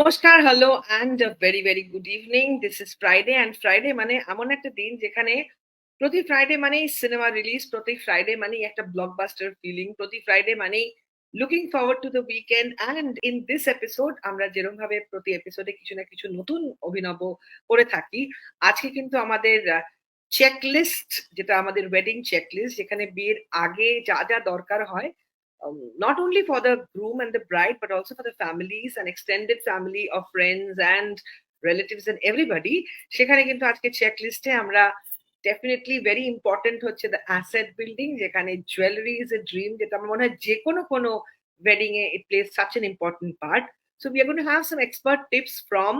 নমস্কার, hello and a very, very good evening. This is Friday and Friday মানে এমন একটা দিন যেখানে প্রতি ফ্রাইডে মানেই সিনেমা রিলিজ, প্রতি ফ্রাইডে মানেই একটা ব্লকবাস্টার ফিলিং, প্রতি ফ্রাইডে মানেই looking forward to the weekend and in this episode আমরা যেরমভাবে প্রতি এপিসোডে কিছু না কিছু নতুন অভিনব করে থাকি। আজকে কিন্তু আমাদের চেকলিস্ট যেটা আমাদের ওয়েডিং চেকলিস্ট যেখানে বিয়ের আগে যা, যা দরকার হয় not only for the groom and the bride, but also for the families and extended family of friends and relatives and everybody. সেখানে কিন্তু আজকে চেকলিস্টে আমরা ডেফিনেটলি ভেরি ইম্পর্টেন্ট হচ্ছে দ্য অ্যাসেট বিল্ডিং যেখানে জুয়েলারি ইজ এ ড্রিম যেটা আমার মনে হয় যে কোনো wedding a it place such an important part so we are going to have some expert tips from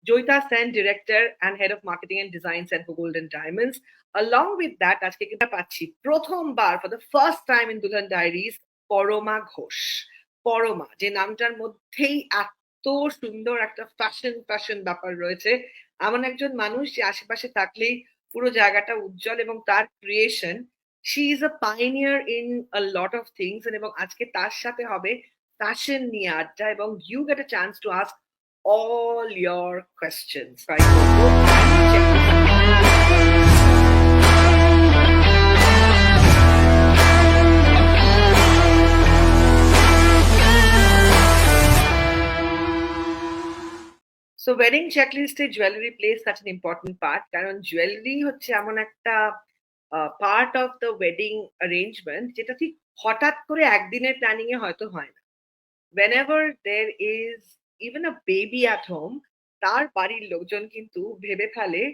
Joyita Sen director and head of marketing and design Senco golden diamonds along with that আজকে কিন্তু পাচ্ছি প্রথমবার for the first time in Dulhan diaries Parama Ghosh. Parama যে নামটার মধ্যেই এত সুন্দর একটা fashion ব্যাপার রয়েছে। এমন একজন মানুষ যে আশেপাশে থাকলেই পুরো জায়গাটা উজ্জ্বল এবং তার creation she is a pioneer in a lot of things এবং আজকে তার সাথে হবে ফ্যাশন নিয়ে আড্ডা এবং you get a chance to ask all your questions. Right? So wedding চেকলিস্টে jewellery place such an important part কারণ জুয়েলারি হচ্ছে এমন একটা part of the wedding arrangement যেটা ঠিক হঠাৎ করে একদিনের প্ল্যানিং এ হয়তো হয় না whenever there is even a baby at home তার বাড়ির লোকজন কিন্তু ভেবে ফেলে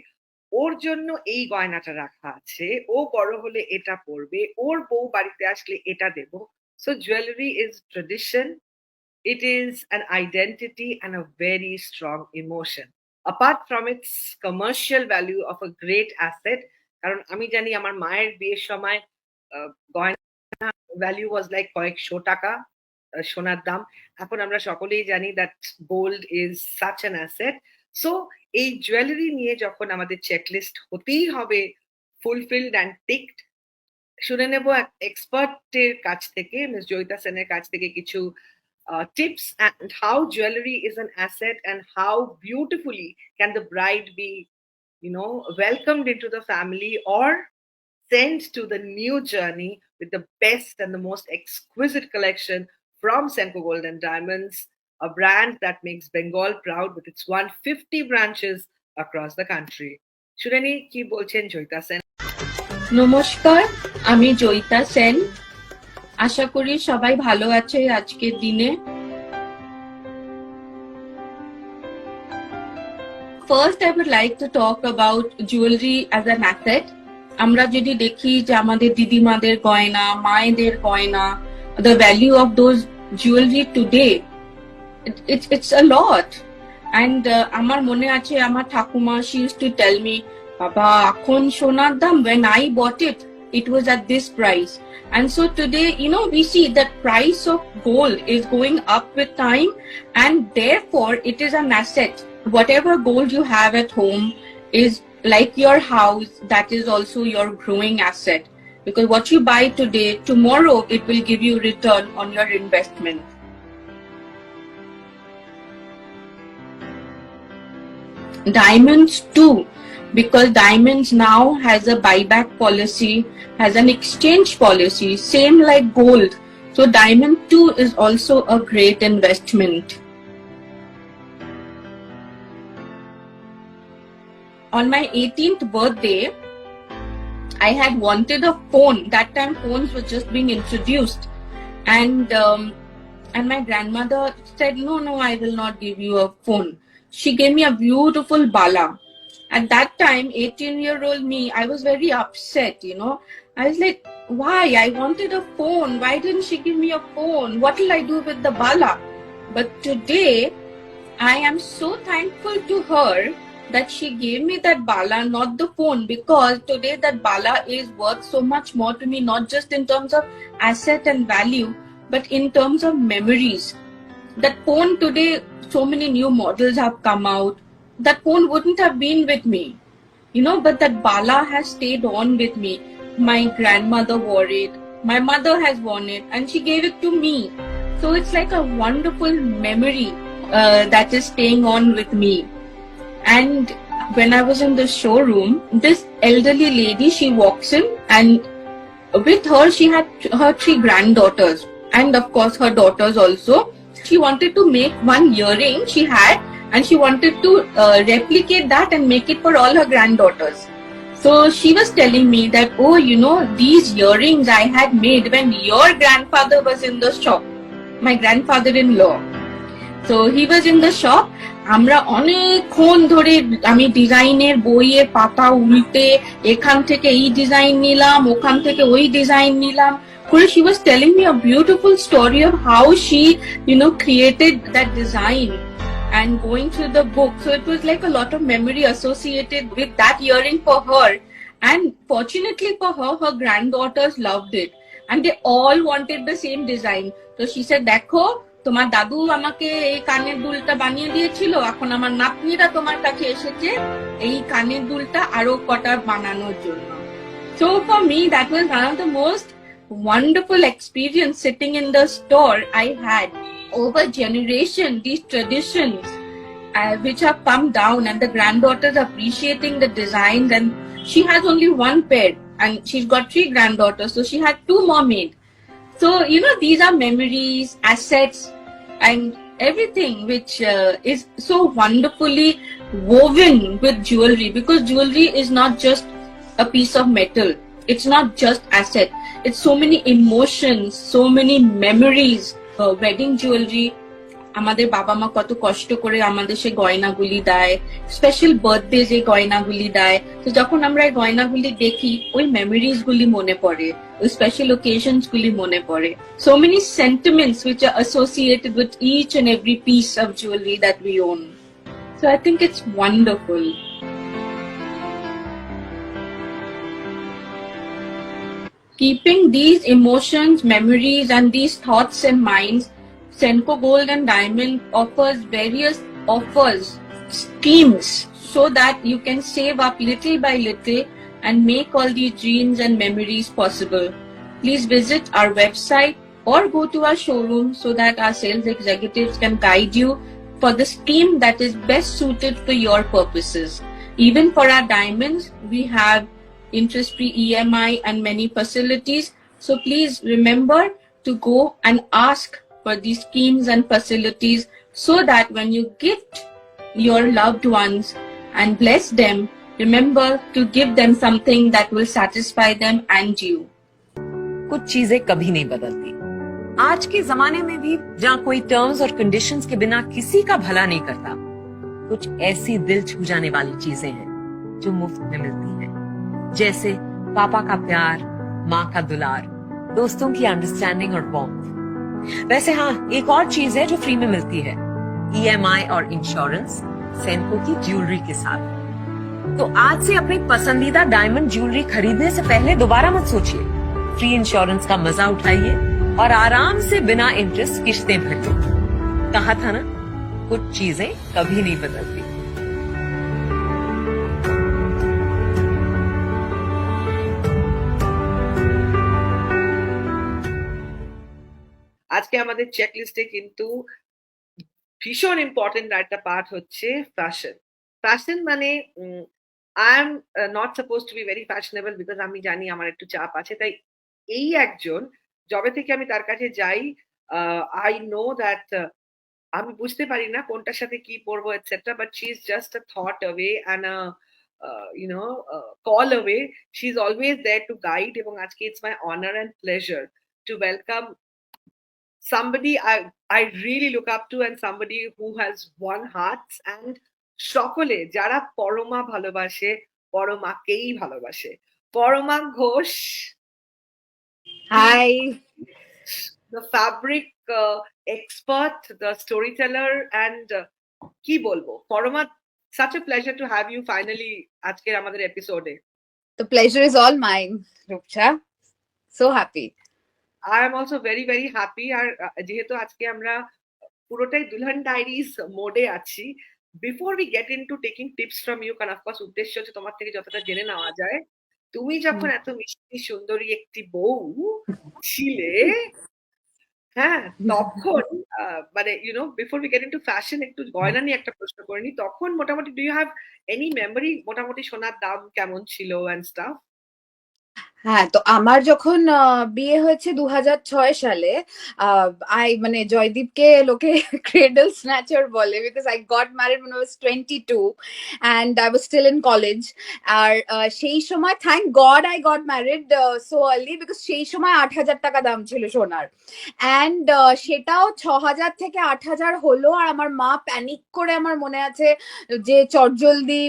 ওর জন্য এই গয়নাটা রাখা আছে ও বড় হলে এটা পরবে ওর বউ বাড়িতে আসলে এটা দেব so jewellery is tradition. It is an identity and a very strong emotion. Apart from its commercial value of a great asset, কারণ আমি জানি আমার মায়ের বিয়ের সময় গয়না ভ্যালু ওয়াজ লাইক কয়েকশো টাকা সোনার দাম। এখন আমরা সকলেই জানি that gold is such an asset. So এই জুয়েলারি নিয়ে যখন আমাদের চেকলিস্ট হতেই হবে ফুলফিলড অ্যান্ড টিকড শুনে নেব এক এক্সপার্টের কাছ থেকে মিস জয়িতা সেনের কাছ থেকে কিছু tips and how jewelry is an asset and how beautifully can the bride be welcomed into the family or sent to the new journey with the best and the most exquisite collection from Senco Gold and Diamonds, a brand that makes Bengal proud with its 150 branches across the country. Shurani ki bolchen Joyita Sen? নমস্কার, আমি জয়িতা সেন। আশা করি সবাই ভালো আছে আজকের দিনে। First, I would like to talk about jewelry as an asset. আমরা যদি দেখি যে আমাদের দিদিমাদের গয়না, মায়েদের গয়না, the value of those jewelry today, it's a lot. And আমার মনে আছে আমার ঠাকুমা she used to tell me, বাবা এখন সোনার দাম, when I bought it was at this price. And so today, we see that price of gold is going up with time and therefore it is an asset. Whatever gold you have at home is like your house, that is also your growing asset. Because what you buy today, tomorrow it will give you return on your investment. Diamonds too, because diamonds now has a buyback policy, has an exchange policy, same like gold. So diamond too is also a great investment. On my 18th birthday, I had wanted a phone. That time phones were just being introduced. And my grandmother said, no, I will not give you a phone. She gave me a beautiful bala. At that time, 18-year-old me, I was very upset, I was like, why? I wanted a phone. Why didn't she give me a phone? What will I do with the bala? But today, I am so thankful to her that she gave me that bala, not the phone, because today that bala is worth so much more to me, not just in terms of asset and value, but in terms of memories. That phone today, so many new models have come out. That phone wouldn't have been with me, but that bala has stayed on with me. My grandmother wore it, my mother has worn it, and she gave it to me. So it's like a wonderful memory that is staying on with me. And when I was in the showroom, this elderly lady, she walks in, and with her she had her 3 granddaughters, and of course her daughters also. She wanted to make one earring she had, and she wanted to replicate that and make it for all her granddaughters. So she was telling me that, oh, these earrings I had made when your grandfather was in the shop, my grandfather-in-law. So he was in the shop. আমরা অনেকক্ষণ ধরে আমি ডিজাইনের বইয়ের পাতা উল্টে এখান থেকে এই ডিজাইন নিলাম, ওখান থেকে ওই ডিজাইন নিলাম করে she was telling me a beautiful story of how she created that design and going through the book. So it was like a lot of memory associated with that earring for her, and fortunately for her, her granddaughters loved it and they all wanted the same design. So she said, দেখো তোমার দাদু আমাকে এই কানের দুলটা বানিয়ে দিয়েছিল, এখন আমার নাতনিরা তোমার কাছে এসেছে এই কানের দুলটা আরো কটা বানানোর জন্য. So for me, that was one of the most wonderful experience sitting in the store I had. Over generation, these traditions which have come down, and the granddaughters appreciating the designs, and she has only one pair and she's got 3 granddaughters, so she had 2 more made. So these are memories, assets, and everything which is so wonderfully woven with jewelry, because jewelry is not just a piece of metal, it's not just asset, it's so many emotions, so many memories. Wedding jewelry, আমাদের বাবা মা কত কষ্ট করে আমাদের সে গয়নাগুলি দেয়, special birthdays এই গয়নাগুলি দেয়। তো যখন আমরা এই গয়নাগুলি দেখি, ওই মেমোরিজ গুলি মনে পড়ে, ওই স্পেশাল ওকেশনস গুলি মনে পড়ে। So many sentiments which are associated with each and every piece of jewelry that we own. So I think it's wonderful. Keeping these emotions, memories, and these thoughts in mind, Senco Gold and Diamond offers various schemes so that you can save up little by little and make all these dreams and memories possible. Please visit our website or go to our showroom so that our sales executives can guide you for the scheme that is best suited for your purposes. Even for our diamonds, we have interest-free EMI and many facilities. So please remember to go and ask for these schemes and facilities so that when you gift your loved ones and bless them, remember to give them something that will satisfy them and you. कुछ चीजें कभी नहीं बदलती। आज के जमाने में भी जहाँ कोई टर्म्स और कंडीशंस के बिना किसी का भला नहीं करता, कुछ ऐसी दिल छू जाने वाली चीजें हैं जो मुफ्त में मिलती हैं, जैसे पापा का प्यार, माँ का दुलार, दोस्तों की अंडरस्टैंडिंग और वार्मथ। वैसे हाँ, एक और चीज है जो फ्री में मिलती है, EMI और इंश्योरेंस सेनको की ज्वेलरी के साथ। तो आज से अपनी पसंदीदा डायमंड ज्वेलरी खरीदने से पहले दोबारा मत सोचिए, फ्री इंश्योरेंस का मजा उठाइए और आराम से बिना इंटरेस्ट किश्तें भरिए। कहा था ना, कुछ चीजें कभी नहीं बदलती। আজকে আমাদের চেক লিস্টে কিন্তু ভীষণ ইম্পর্টেন্ট একটা পার্ট হচ্ছে ফ্যাশন। ফ্যাশন মানে I am not suppose two be very fashionable, because আমি জানি আমার একটু চাপ আছে। তাই এই একজন যবে থেকে আমি তার কাছে যাই, আই নো দ্যাট আমি বুঝতে পারি না কোনটার সাথে কি পরবো etcetera, but she is just a thought away and call away. She is always there to guide, এবং আজকে it's my honour and pleasure to welcome somebody I really look up to, and somebody who has won hearts, and সকলে যারা পরমা ভালোবাসে, পরমাকেই ভালোবাসে। Parama Ghosh, Hi. the fabric expert, the storyteller, and কি বলবো, Parama, such a pleasure to have you finally আজকের আমাদের এপিসোডে। The pleasure is all mine, Rupcha. So happy. I am also very very happy. আর যেহেতু আজকে আমরা পুরোটাই দুলহান ডায়েরিজ মোডে আছি, before we get into taking tips from you, কারণ অফকোর্স উদ্দেশ্য হচ্ছে তোমার থেকে যতটা জেনে নেওয়া যায়। তুমি যখন এত মিষ্টি সুন্দরী একটি বউ ছিলে, হ্যাঁ, তখন মানে before we get into fashion একটু গয়না নিয়ে একটা প্রশ্ন করে নিই। তখন মোটামুটি do you have any memory মোটামুটি সোনার দাম কেমন ছিল অ্যান্ড স্টাফ? হ্যাঁ, তো আমার যখন বিয়ে হয়েছে 2006 সালে, আই মানে জয়দীপকে লোকে ক্রেডল স্ন্যাচার বলে, because I got married when I was 22 and I was still in college. আর সেই সময় thank god I got married so early, because সেই সময় 8,000 টাকা দাম ছিল সোনার। অ্যান্ড সেটাও 6,000 থেকে 8,000 হলো, আর আমার মা প্যানিক করে, আমার মনে আছে, যে চটজলদি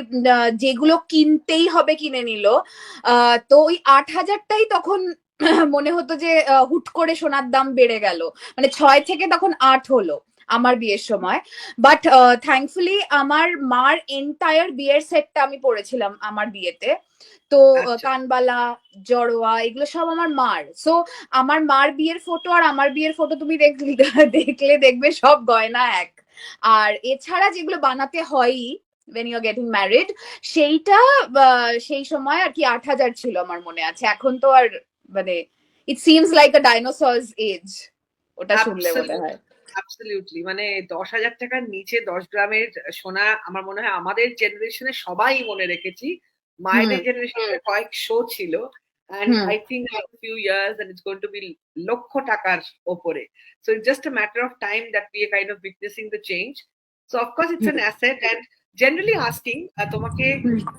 যেগুলো কিনতেই হবে কিনে নিল। তো ওই 8,000টাই তখন মনে হতো যে হুট করে সোনার দাম বেড়ে গেল, মানে 6 থেকে তখন 8 হলো আমার বিয়ের সময়। বাট থ্যাঙ্কফুলি আমার মার এন্টায়ার বিয়ের সেটটা আমি পরেছিলাম আমার বিয়েতে। তো আচ্ছা। কানবালা, জড়োয়া, এগুলো সব আমার মার। সো আমার মার বিয়ের ফটো আর আমার বিয়ের ফটো তুমি দেখলে দেখবে সব গয়না এক। আর এছাড়া যেগুলো বানাতে হয়ই when you're getting married, সেইটা সেই সময় আর কি 8,000 ছিল আমার মনে আছে। এখন তো আর মানে it seems like a dinosaurs age ওটা শুনলে মনে হয়। অ্যাবসলিউটলি, মানে 10,000 টাকার নিচে 10 গ্রামের সোনা আমার মনে হয় আমাদের জেনারেশনে সবাই মনে রেখেছি। মায়েদের জেনারেশনে কয়েকশো ছিল, and I think in a few years and it's going to be লক্ষ টাকার ওপরে. So it's just a matter of time that we are kind of witnessing the change. So of course it's an asset, and generally asking তোমাকে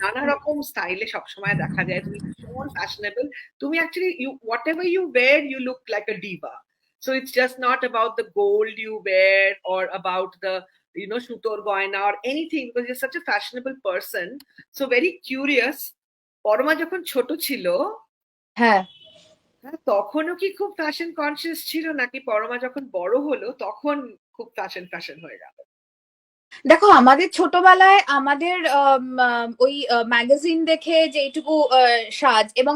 নানা রকম স্টাইলে সবসময় দেখা যায়, তুমি ভীষণ ফ্যাশনেবল, তুমি actually whatever you wear you look like a diva. So it's just not about the gold you wear or about the sutor goina or anything, because you're such a fashionable person. So very curious, Parama যখন ছোট ছিল, হ্যাঁ, তখনও কি খুব fashion conscious ছিল, নাকি পরমা যখন বড় হলো তখন খুব ফ্যাশন হয়ে গেল? দেখো, আমাদের ছোটবেলায় আমাদের ওই ম্যাগাজিন দেখে যেইটুকু সাজ, এবং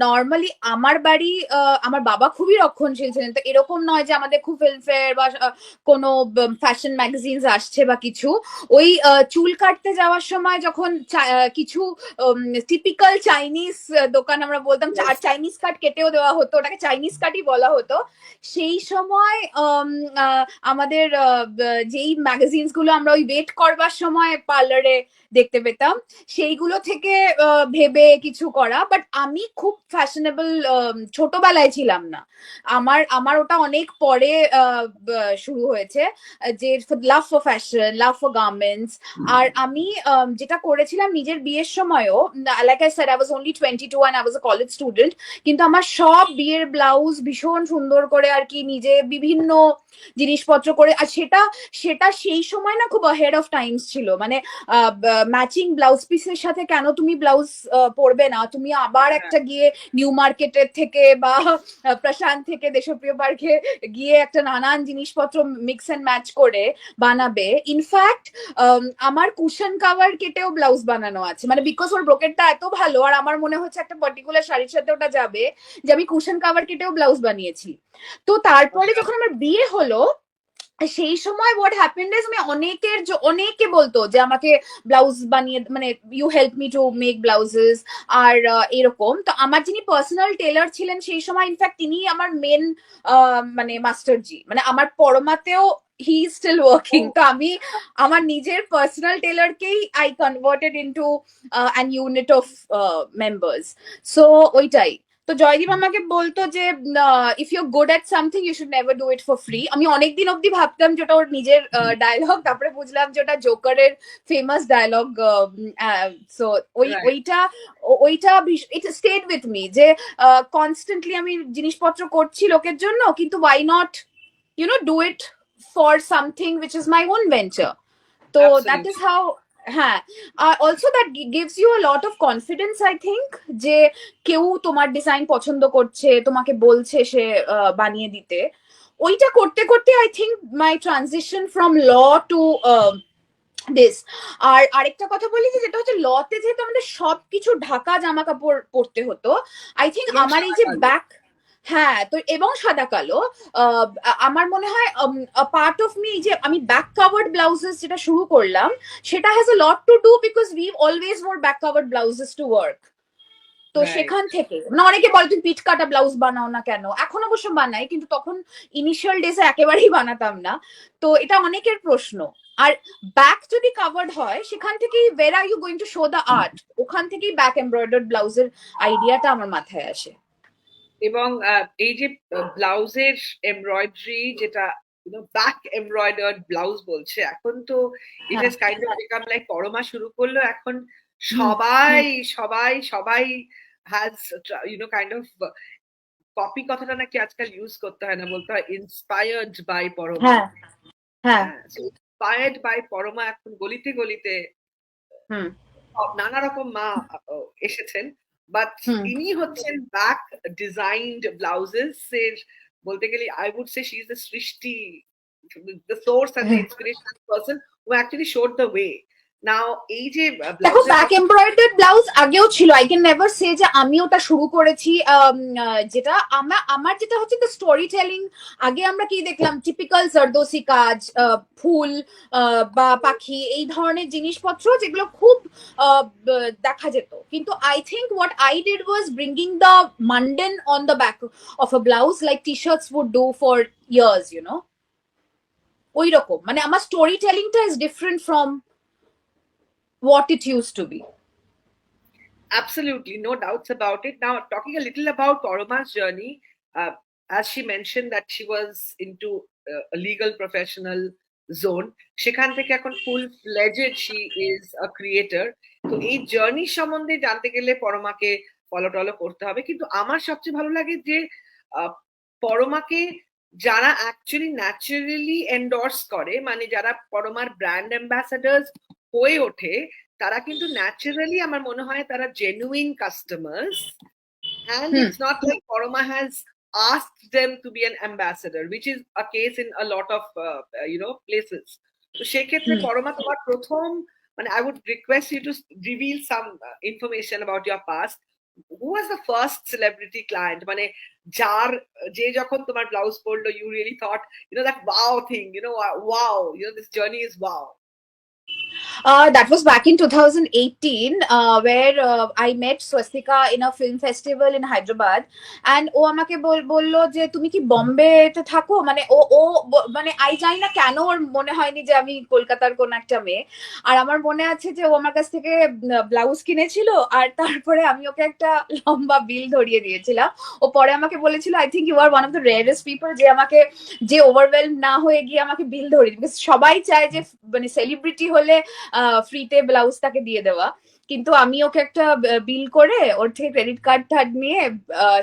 নর্মালি আমার বাড়ি, আমার বাবা খুবই রক্ষণশীল ছিলেন, তো এরকম নয় যে আমাদের খুব ফিল্মফেয়ার বা কোনো ফ্যাশন ম্যাগাজিন আসছে বা কিছু। ওই চুল কাটতে যাওয়ার সময় যখন কিছু টিপিক্যাল চাইনিজ দোকান আমরা বলতাম, আর চাইনিজ কাট কেটেও দেওয়া হতো, ওটাকে চাইনিজ কাটই বলা হতো। সেই সময় আমাদের যেই ম্যাগাজিনস গুলো আমরা ওই ওয়েট করবার সময় পার্লারে দেখতে পেতাম, সেইগুলো থেকে ভেবে কিছু করা। বাট আমি খুব ফ্যাশনেবল ছোটবেলায় ছিলাম না, আমার ওটা অনেক পরে শুরু হয়েছে, যে love for fashion, love for garments. আর আমি যেটা করেছিলাম নিজের বিয়ের সময়ও, like I said I was only 22 and I was a college student, কিন্তু আমার সব বিয়ের ব্লাউজ ভীষণ সুন্দর করে আর কি নিজে বিভিন্ন জিনিসপত্র করে, আর সেটা সেই সময় না খুব ahead of times ছিল, মানে ম্যাচিং ব্লাউজ পিসের সাথে কেন তুমি ব্লাউজ পরবে না, তুমি আবার একটা গিয়ে নিউ মার্কেটের থেকে বা প্রশান্ত থেকে দেশপ্রিয় পার্কে গিয়ে একটা নানান জিনিসপত্র মিক্স এন্ড ম্যাচ করে বানাবে। ইনফ্যাক্ট আমার কুশন কাভার কেটেও ব্লাউজ বানানো আছে, মানে বিকজ ওর ব্রোকেটটা এত ভালো আর আমার মনে হচ্ছে একটা পার্টিকুলার শাড়ির সাথে ওটা যাবে, যে আমি কুশন কাভার কেটেও ব্লাউজ বানিয়েছি। তো তারপরে যখন আমার বিয়ে হলো, সেই সময় হোয়াট হ্যাপেন্ড ইজ, আমি অনেকে বলতো যে আমাকে ব্লাউজ বানিয়ে, মানে you help me to make blouses আর এরকম। তো আমার যিনি পার্সোনাল টেলার ছিলেন সেই সময়, ইনফ্যাক্ট তিনি আমার মেন মানে মাস্টারজি, মানে আমার পরমাতেও হি ইজ স্টিল ওয়ার্কিং। তো আমি আমার নিজের পার্সোনাল টেলারকেই I converted into an unit of members. So ওইটাই। তো জয়দীপ আমাকে বলতো যে if you good at something you should never do it for free. আমি অনেকদিন অব্দি ভাবতাম যেটা ওর নিজের ডায়লগ, তারপরে বুঝলাম যে ওটা জোকারের ফেমাস ডায়লগ। সো ওইটা ইট স্টেড উইথ মি, যে কনস্ট্যান্টলি আমি জিনিসপত্র করছি লোকের জন্য, কিন্তু why not do it for something which is my own venture. তো দ্যাট ইজ হাউ। হ্যাঁ, also that gives you a lot of confidence I think, যে কেউ তোমার ডিজাইন পছন্দ করছে, তোমাকে বলছে সে বানিয়ে দিতে। ওইটা করতে করতে I think my transition from law to this. আর আরেকটা কথা বলি, যে যেটা হচ্ছে লতে যেহেতু আমাদের সবকিছু ঢাকা জামা কাপড় পরতে হতো, আই থিঙ্ক আমার এই যে ব্যাক, হ্যাঁ, তো এবং সাদা কালো, আমার মনে হয় পার্ট অফ মি, যে আমি ব্যাক কাভার্ড ব্লাউজেস যেটা শুরু করলাম, সেটা has a lot to do because we always wear back covered blouses to work. তো Right. সেখান থেকে মানে অনেকে বলে তুমি পিঠ কাটা ব্লাউজ বানাও না কেন, এখন অবশ্য বানাই কিন্তু তখন ইনিশিয়াল ডেজে একেবারেই বানাতাম না। তো এটা অনেকের প্রশ্ন। আর ব্যাক যদি কাভার্ড হয় সেখান থেকেই where are you going to show the art, ওখান থেকেই ব্যাক এমব্রয়ডার্ড ব্লাউজের আইডিয়াটা আমার মাথায় আসে। এবং এই যে ব্লাউজের এমব্রয়ডারি যেটা ব্যাক এমব্রয়ডার্ড ব্লাউজ বলছে, এখন তো ইট হ্যাঁ। Has kind of become like Parama শুরু করলো এখন সবাই সবাই সবাই হ্যাজ কাইন্ড অফ কপি কথাটা নাকি আজকাল ইউজ করতে হয় না, বলতে হয় ইন্সপায়ার্ড বাই পরমা। হ্যাঁ হ্যাঁ ইন্সপায়ার্ড বাই পরমা এখন গলিতে গলিতে হুম নানা রকম মা এসেছেন, বাট হুম তিনি হচ্ছেন ব্যাক ডিজাইনড ব্লাউজেস এর বলতে গেলে I would say she is the সৃষ্টি, the source and the inspirational person who actually showed the way. Now এই যে দেখো ব্যাক এমব্রয়ডার্ড ব্লাউজ আগেও ছিল, আই ক্যান নেভার সে যে আমি ওটা শুরু করেছি। যেটা আমার যেটা হচ্ছে দ্য স্টোরি টেলিং, আগে আমরা কি দেখলাম টিপিক্যাল জারদোসি কাজ, ফুল বা পাখি এই ধরনের জিনিসপত্র যেগুলো খুব দেখা যেত, কিন্তু I think what I did was bringing the mundane on the back of a blouse like T shirts would do for years, ওই রকম মানে আমার স্টোরি টেলিংটা is different from what it used to be. Absolutely, no doubts about it. Now, talking a little about Poroma's journey, as she mentioned that she was into a legal professional zone, সেখান থেকে এখন full fledged she is a creator. তো এই journey সম্বন্ধে জানতে গেলে পরমাকে follow টলো করতে হবে, কিন্তু আমার সবচেয়ে ভালো লাগে যে পরমাকে যারা অ্যাকচুয়ালি ন্যাচারালি এন্ডোর্স করে, মানে যারা পরমার ব্র্যান্ড অ্যাম্বাসাডার্স হয়ে ওঠে, তারা কিন্তু ন্যাচারালি আমার মনে হয় তারা genuine customers, and it's not like Poroma has asked them to be an ambassador, which is a case in a lot of places. তো সেক্ষেত্রে পরমা তোমার প্রথম মানে I would request you to reveal some information about your past. Who was the first celebrity client, মানে যার যে যখন তোমার ব্লাউজ পরলো you really thought that wow thing, wow, this journey is wow? That was back in 2018, where I met Swastika in a film festival in Hyderabad, and ও আমাকে বললো যে তুমি কি বোম্বেতে থাকো, মানে ও মানে আই জানি না কেন ওর মনে হয়নি যে আমি কলকাতার কোন একটা মেয়ে, আর আমার মনে আছে যে ও আমার কাছ থেকে ব্লাউজ কিনেছিল আর তারপরে আমি ওকে একটা লম্বা বিল ধরিয়ে দিয়েছিলাম। ও পরে আমাকে বলেছিল I think you are one of the rarest people যে আমাকে যে ওভারওয়েলম না হয়ে গিয়ে আমাকে বিল ধরিয়ে, বিকজ সবাই চায় যে মানে সেলিব্রিটি হলে ফ্রিতে ব্লাউজ তাকে দিয়ে দেওয়া, কিন্তু আমি ওকে একটা বিল করে ওর থেকে ক্রেডিট কার্ড নিয়ে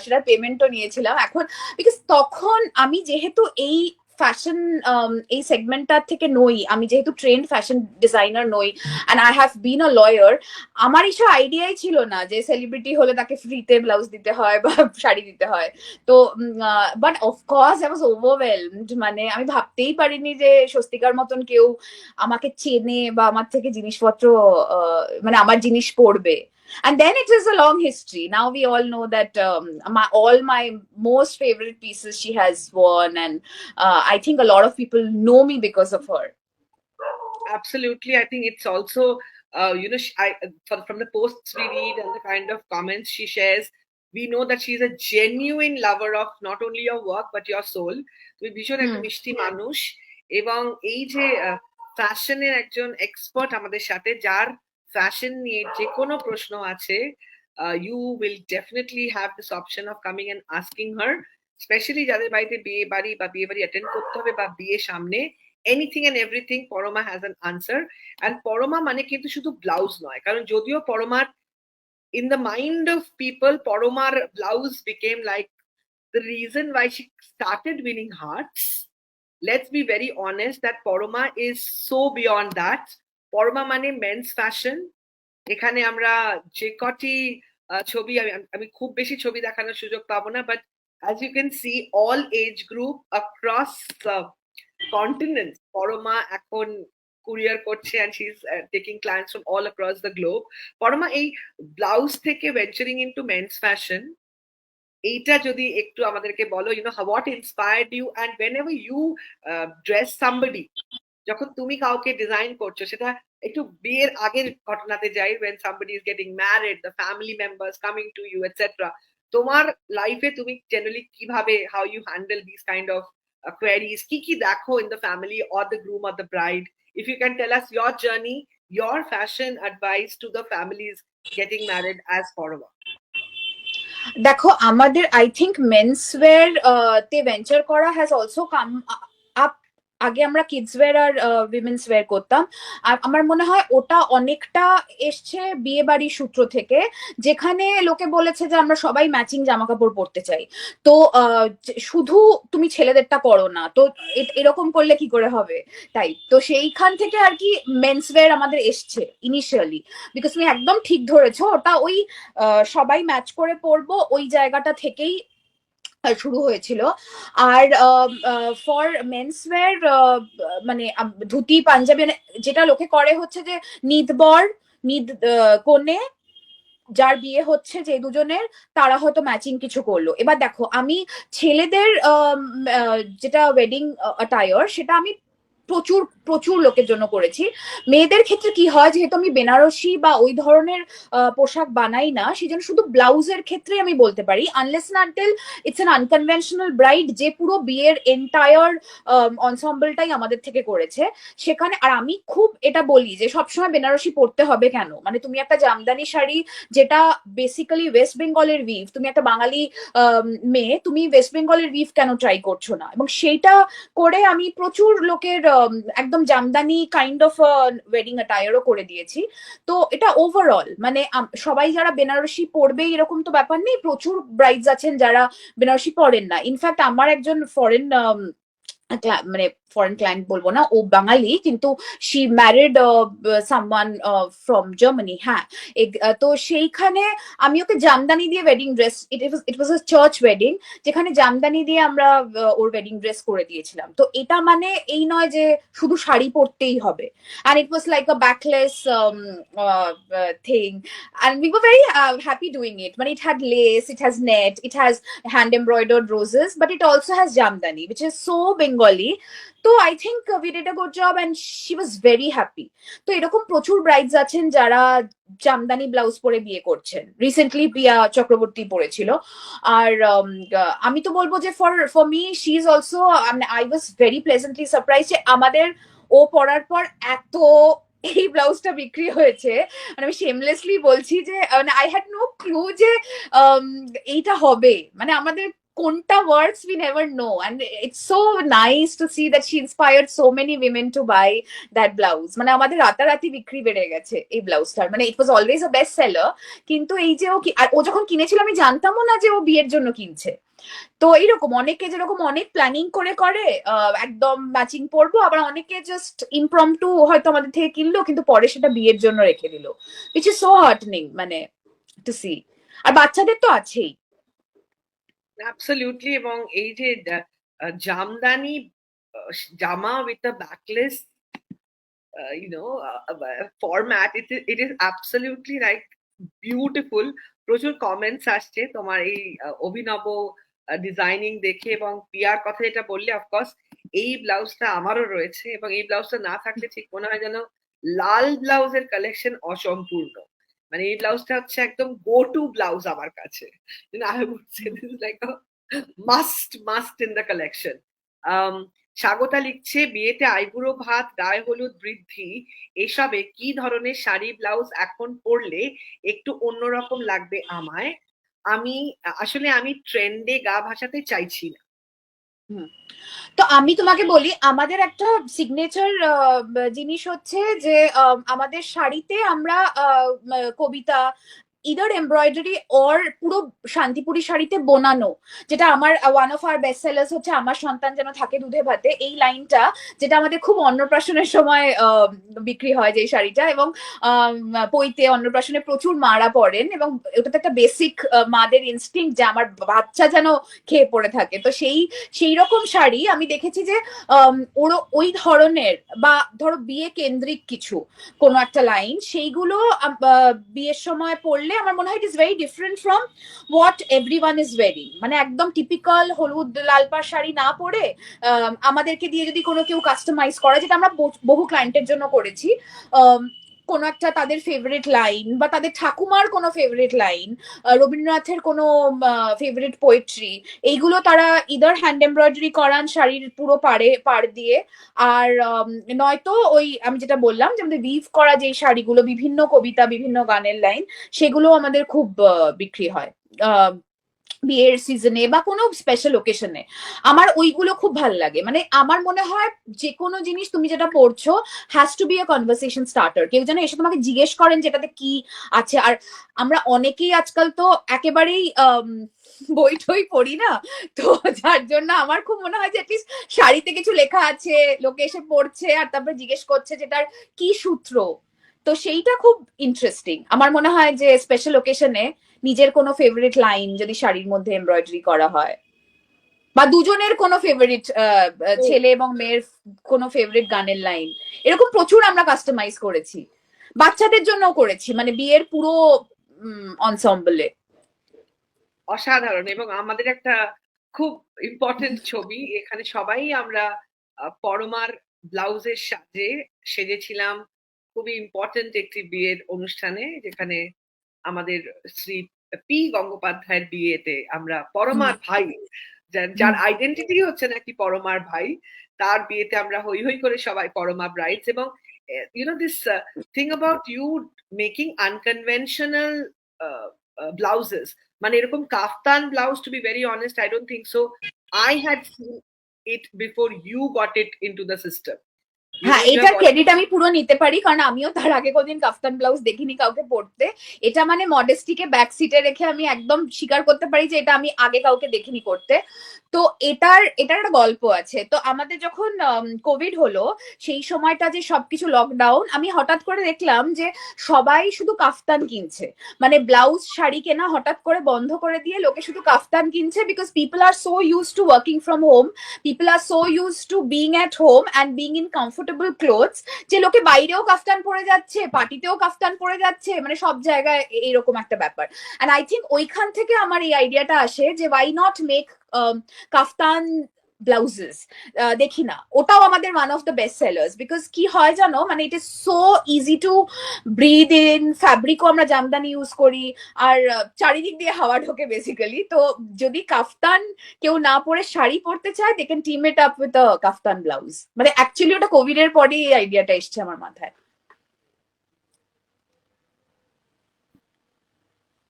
সেটার পেমেন্টও নিয়েছিলাম। এখন বিকজ তখন আমি যেহেতু এই ফ্যাশন এই সেগমেন্টটার থেকে নই, আমি যেহেতু ট্রেন্ড ফ্যাশন ডিজাইনার নই and I have been a lawyer, আমার এইসব আইডিয়াই ছিল না যে সেলিব্রিটি হলে তাকে ফ্রিতে ব্লাউজ দিতে হয় বা শাড়ি দিতে হয়। তো but of course I was overwhelmed, মানে আমি ভাবতেই পারিনি যে স্বস্তিকার মতন কেউ আমাকে চেনে বা আমার থেকে জিনিসপত্র মানে আমার জিনিস পড়বে। And then it is a long history. Now we all know that all my most favorite pieces she has worn, and I think a lot of people know me because of her. Absolutely, I think it's also from the posts we read and the kind of comments she shares, we know that she's a genuine lover of not only your work but your soul. তুমি ভীষণ একটা মিষ্টি মানুষ, এবং এই যে ফ্যাশনের একজন এক্সপার্ট আমাদের সাথে, যার ফ্যাশন নিয়ে যে কোনো প্রশ্ন আছে, you will definitely have this option of coming and asking her, specially যাদের বাড়িতে বিয়ে বাড়ি বা বিয়ে বাড়ি অ্যাটেন্ড করতে হবে বা বিয়ে সামনে, anything and everything Poroma has an answer. And Poroma মানে কিন্তু শুধু ব্লাউজ নয়, কারণ যদিও Parmar in the mind of people Poromar blouse became like the reason why she started winning hearts. Let's be very honest that Poroma is so beyond that. Poroma মানে men's fashion. এখানে আমরা যে কটি ছবি, আমি খুব বেশি ছবি দেখানোর সুযোগ পাবো না, but as you can see all age group across continents Poroma এখন কুরিয়ার করছে, and she's taking clients from all across the globe. Poroma এই ব্লাউজ থেকে venturing into men's fashion, এইটা যদি একটু আমাদেরকে বলো, what inspired you, and whenever you dress somebody, যখন তুমি কাউকে ডিজাইন করছো, সেটা একটু বিয়ের আগের ঘটনাতে যাই, when somebody is getting married, the family members coming to you, etc. তোমার লাইফে তুমি জেনারেলি কিভাবে, how you handle these kind of queries, কি দেখো in the family or the groom or the bride? If you can tell us your journey, your fashion advice to the families getting married as follower. দেখো আমাদের I think men's wire তে venture করা has also come up. আগে আমরা kids wire আর women's wire করতাম, আর আমার মনে হয় ওটা অনেকটা এসছে বিয়ে বাড়ির সূত্র থেকে, যেখানে লোকে বলেছে যে আমরা সবাই ম্যাচিং জামা কাপড় পরতে চাই, তো শুধু তুমি ছেলেদেরটা করো না, তো এরকম করলে কি করে হবে, তাই তো সেইখান থেকে আর কি মেন্স ওয়্যার আমাদের এসছে ইনিশিয়ালি। বিকজ তুমি একদম ঠিক ধরেছো, ওটা ওই সবাই ম্যাচ করে পরবো ওই জায়গাটা থেকেই শুরু হয়েছিল। আর ফর মেন্সওয়্যার মানে ধুতি পাঞ্জাবি, যেটা লোকে করে হচ্ছে যে নিদ বর নিদ কনে যার বিয়ে হচ্ছে যে দুজনের, তারা হয়তো ম্যাচিং কিছু করলো। এবার দেখো আমি ছেলেদের যেটা ওয়েডিং অ্যাটায়ার সেটা আমি প্রচুর প্রচুর লোকের জন্য করেছি। মেয়েদের ক্ষেত্রে কি হয়, যেহেতু আমি বেনারসি বা ওই ধরনের পোশাক বানাই না, সেই জন্য শুধু ব্লাউজের ক্ষেত্রে আমি বলতে পারি, আনলেস না until it's an unconventional bride যে পুরো বিয়ের এন্টায়ার অনসাম্বলটাই আমাদের থেকে করেছে সেখানে। আর আমি খুব এটা বলি যে সবসময় বেনারসি পরতে হবে কেন, মানে তুমি একটা জামদানি শাড়ি যেটা বেসিক্যালি ওয়েস্ট বেঙ্গলের উইভ, তুমি একটা বাঙালি মেয়ে, তুমি ওয়েস্ট বেঙ্গলের উইভ কেন ট্রাই করছো না? এবং সেইটা করে আমি প্রচুর লোকের একদম জামদানি কাইন্ড অফ ওয়েডিং অ্যাটায়ারও করে দিয়েছি। তো এটা ওভারঅল মানে সবাই যারা বেনারসি পরবে এরকম তো ব্যাপার নেই, প্রচুর ব্রাইডস আছেন যারা বেনারসি পরেন না। ইনফ্যাক্ট আমার একজন ফরেন মানে ফরেন ক্লায়েন্ট বলবো না, ও বাঙালি, কিন্তু she married someone from Germany. হ্যাঁ, তো সেইখানে আমি ওকে জামদানি দিয়ে wedding dress, it was a church wedding, যেখানে জামদানি দিয়ে আমরা ওর ওয়েডিং ড্রেস করে দিয়েছিলাম। তো এটা মানে এই নয় যে শুধু শাড়ি পরতেই হবে, and it was like a backless thing, and we were very happy doing it. But it had lace, it has net, it has hand embroidered roses, but it also has jamdani, which is so Bengali. তো I think we did a good job and she was very happy. তো এরকম প্রচুর brides আছেন যারা Jamdani blouse পরে বিয়ে করছেন। Recently পিয়া চক্রবর্তী পরেছিল। আর আমি তো বলবো যে for me she is also, I was very pleasantly surprise যে আমাদের ও পরার পর এত এই ব্লাউজটা বিক্রি হয়েছে। মানে আমি শেমলেসলি বলছি যে মানে আই হ্যাড নো ক্লু যে এইটা হবে, মানে আমাদের কোনটা works we never know, and it's so nice to see that she inspired so many women to buy that blouse. মানে আমাদের রাতারাতি বিক্রি বেড়ে গেছে এই ব্লাউজটার, মানে it was always a best seller, কিন্তু এই যে ও যখন কিনেছিল আমি জানতামও না যে ও বিয়ের জন্য কিনছে। তো এইরকম অনেকে যেরকম অনেক প্ল্যানিং করে একদম ম্যাচিং পরবো, আবার অনেকে জাস্ট ইমপ্রম্পটু হয়তো আমাদের থেকে কিনলো কিন্তু পরে সেটা বিয়ের জন্য রেখে দিল, which is so heartening মানে to see। আর বাচ্চাদের তো আছেই। অ্যাবসলিউটলি। এবং এই যে জামদানি জামা with a backless format, it is absolutely like beautiful. প্রচুর কমেন্টস আসছে তোমার এই অভিনব ডিজাইনিং দেখে। এবং পিয়ার কথা যেটা বললে, অফকোর্স এই ব্লাউজটা আমারও রয়েছে, এবং এই ব্লাউজটা না থাকলে ঠিক মনে হয় যেন লাল ব্লাউজের কালেকশন অসম্পূর্ণ। মানে এই ব্লাউজটা হচ্ছে একদম গো টু ব্লাউজ আমার কাছে। I would say this is like a must in the collection. Swagata লিখছে, বিয়েতে আইবুড়ো ভাত, গায়ে হলুদ, বৃদ্ধি, এসবে কি ধরনের শাড়ি ব্লাউজ এখন পরলে একটু অন্যরকম লাগবে আমায়? আমি ট্রেন্ডে গা ভাসাতে চাইছি না। তো আমি তোমাকে বলি, আমাদের একটা সিগনেচার জিনিস হচ্ছে যে আমাদের শাড়িতে আমরা কবিতা, ইদার এমব্রয়ডারি অর পুরো শান্তিপুরি শাড়িতে বোনানো, যেটা আমার one of our best sellers হচ্ছে আমার সন্তান যেন থাকে দুধে ভাতে, এই লাইনটা, যেটা আমাদের খুব অন্নপ্রাশনের সময় বিক্রি হয় যে শাড়িটা। এবং পৈতে অন্নপ্রাশনে প্রচুর মারা পড়েন, এবং ওটাতে একটা বেসিক মাদের ইনস্টিংক্ট যে আমার বাচ্চা যেন খেয়ে পড়ে থাকে। তো সেই রকম শাড়ি আমি দেখেছি যে ওই ধরনের, বা ধরো বিয়ে কেন্দ্রিক কিছু কোনো একটা লাইন, সেইগুলো বিয়ের সময় পরলে আমার মনে হয় it is very different from what everyone is wiring. মানে একদম টিপিক্যাল হলুদ লাল পাড় শাড়ি না পরে আমাদেরকে দিয়ে যদি কোনো কেউ কাস্টমাইজ করে, যেটা আমরা বহু ক্লায়েন্টের জন্য করেছি, কোনো একটা তাদের ফেভারিট লাইন বা তাদের ঠাকুমার কোনো ফেভারিট লাইন, রবীন্দ্রনাথের কোনো ফেভারিট পোয়েট্রি, এইগুলো তারা ইদার হ্যান্ড এমব্রয়ডারি করান শাড়ির পুরো পাড় দিয়ে, আর নয়তো ওই আমি যেটা বললাম যে আমাদের উইভ করা যে শাড়িগুলো, বিভিন্ন কবিতা বিভিন্ন গানের লাইন, সেগুলো আমাদের খুব বিক্রি হয় বিয়ের সিজনে বা কোনো স্পেশাল ওকেশনে। আমার ওইগুলো খুব ভালো লাগে। মানে আমার মনে হয় যে কোনো জিনিস তুমি যেটা পড়ছো has to be a conversation starter. কেউ যেন এসে তোমাকে জিজ্ঞেস করেন যেটাতে কি আছে। আর আমরা অনেকেই আজকাল তো একেবারেই বই টই পড়ি না, তো যার জন্য আমার খুব মনে হয় যে অ্যাটলিস্ট শাড়িতে কিছু লেখা আছে, লোকে এসে পড়ছে আর তারপরে জিজ্ঞেস করছে যেটার কি সূত্র। তো সেইটা খুব ইন্টারেস্টিং। আমার মনে হয় যে স্পেশাল ওকেশনে নিজের কোনো ফেভারিট লাইন যদি শাড়ির মধ্যে এমব্রয়ডারি করা হয়, বা দুজনের কোনো ফেভারিট ছেলে এবং মেয়ের কোনো ফেভারিট গানের লাইন, এরকম প্রচুর আমরা কাস্টমাইজ করেছি, বাচ্চাদের জন্যও করেছি, মানে বিয়ের পুরো অনসম্বলে। অসাধারণ। এবং আমাদের একটা খুব ইম্পর্টেন্ট ছবি, এখানে সবাই আমরা পরমার ব্লাউজের সাজে সেজেছিলাম খুবই ইম্পর্টেন্ট একটি বিয়ের অনুষ্ঠানে, যেখানে আমাদের শ্রী পি গঙ্গোপাধ্যায়ের বিয়েতে আমরা পরমার ভাই, যার আইডেন্টিটি হচ্ছে নাকি পরমার ভাই, তার বিয়েতে আমরা হই হই করে সবাই পরমা ব্রাইডস। এবং this thing about you making unconventional blouses, মানে এরকম kaftan blouse, to be very honest I don't think so I had seen it before you got it into the system. হ্যাঁ, এটার ক্রেডিট আমি পুরো নিতে পারি, কারণ আমিও তার আগে কোনদিন কাফতান ব্লাউজ দেখিনি কাউকে পরতে। এটা মানে মডেস্টিকে ব্যাক সিটে রেখে আমি একদম স্বীকার করতে পারি যে এটা আমি আগে কাউকে দেখিনি করতে। তো এটার একটা গল্প আছে। তো আমাদের যখন কোভিড হলো সেই সময়টা যে সবকিছু লকডাউন, আমি হঠাৎ করে দেখলাম যে সবাই শুধু কাফতান কিনছে। মানে ব্লাউজ শাড়ি কেনা হঠাৎ করে বন্ধ করে দিয়ে লোকে শুধু কাফতান কিনছে, because people are so used to working from home, people are so used to being at home and being in comfortable clothes, যে লোকে বাইরেও কাফতান পরে যাচ্ছে, পার্টিতেও কাফতান পরে যাচ্ছে, মানে সব জায়গায় এইরকম একটা ব্যাপার। অ্যান্ড আই থিঙ্ক ওইখান থেকে আমার এই আইডিয়াটা আসে যে why not make kaftan blouses. দেখি না, ওটাও আমাদের one of the best sellers, because কি হয় জানো, মানে it is so easy to breathe in, ফ্যাব্রিকও আমরা জামদানি ইউজ করি, আর চারিদিক দিয়ে হাওয়া ঢোকে বেসিক্যালি। তো যদি কাফতান কেউ না পরে শাড়ি পরতে চায়, they can team it up with a kaftan blouse. মানে অ্যাকচুয়ালি ওটা কোভিড এর পরেই এই আইডিয়াটা এসছে আমার মাথায়।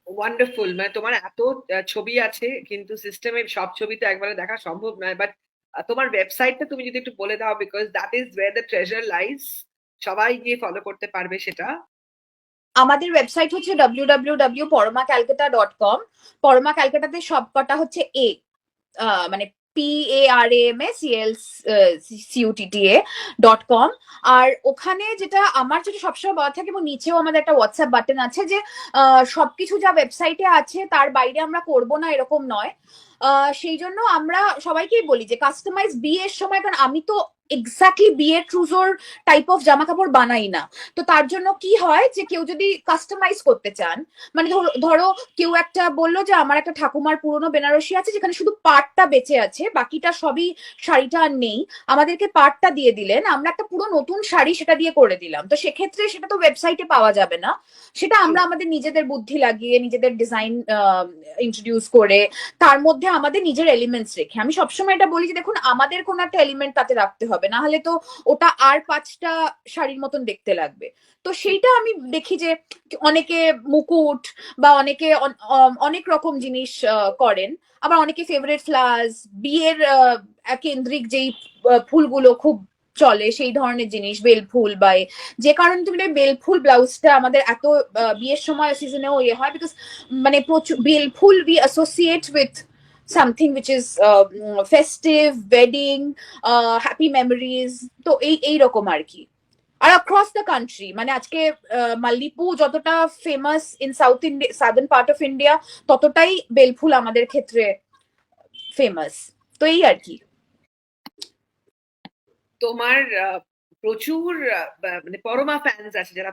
ওয়ান্ডারফুল। মানে তোমার এত ছবি আছে, কিন্তু সিস্টেমে সব ছবি তো একবারে দেখা সম্ভব নয়, বাট তোমার ওয়েবসাইটটা তুমি যদি একটু বলে দাও, because that is wire the treasure lies, সবাই গিয়ে ফলো করতে পারবে সেটা। আমাদের ওয়েবসাইট হচ্ছে www.poromacalcutta.com। পরমা ক্যালকাটাতে সব কটা হচ্ছে এ, মানে PARAMACLCUTTA.com। আর ওখানে যেটা আমার যেটা সবসময় বলা থাকে, এবং নিচেও আমাদের একটা হোয়াটসঅ্যাপ বাটন আছে, যে সবকিছু যা ওয়েবসাইটে আছে তার বাইরে আমরা করব না এরকম নয়। সেই জন্য আমরা সবাইকেই বলি যে কাস্টমাইজ বিয়ের সময়, কারণ আমি তো এক্স্যাক্টলি বিয়ের ট্রুজোর টাইপ অফ জামা কাপড় বানাই না। তো তার জন্য কি হয় যে কেউ যদি কাস্টমাইজ করতে চান, মানে ধরো কেউ একটা বললো যে আমার একটা ঠাকুমার পুরনো বেনারসি আছে যেখানে শুধু পাটটা বেঁচে আছে, বাকিটা সবই, শাড়িটা আর নেই, আমাদেরকে পাটটা দিয়ে দিলেন, আমরা একটা পুরো নতুন শাড়ি সেটা দিয়ে করে দিলাম। তো সেক্ষেত্রে সেটা তো ওয়েবসাইটে পাওয়া যাবে না, সেটা আমরা আমাদের নিজেদের বুদ্ধি লাগিয়ে নিজেদের ডিজাইন ইন্ট্রোডিউস করে তার মধ্যে আমাদের নিজের এলিমেন্টস রেখে। আমি সবসময় এটা বলি যে দেখুন, আমাদের কোনো একটা এলিমেন্ট তাতে রাখতে হবে, না হলে তো ওটা আর 5টা শাড়ির মতন দেখতে লাগবে। তো সেইটা আমি দেখি যে অনেকে মুকুট বা অনেকে অনেক রকম জিনিস করেন, আবার অনেকে ফেভারিট ফ্লাওয়ার্স, বিয়ের কেন্দ্রিক যেই ফুলগুলো খুব চলে সেই ধরনের জিনিস, বেলফুল বা যে কারণে তুমি বেলফুল ব্লাউজটা আমাদের এত বিয়ের সময় সিজনেও ইয়ে হয়, বিকজ মানে প্রচুর বেলফুল we associate with something which is festive, wedding, happy memories. তো এই রকম আর কি। আর অ্যাক্রস দ্য কান্ট্রি, মানে আজকে মাল্লিপু যতটা famous in southern part of India, ততটাই বেলফুল আমাদের ক্ষেত্রে ফেমাস। তো এই আর কি। তোমার প্রচুর মানে পরমা ফ্যান্স আছে যারা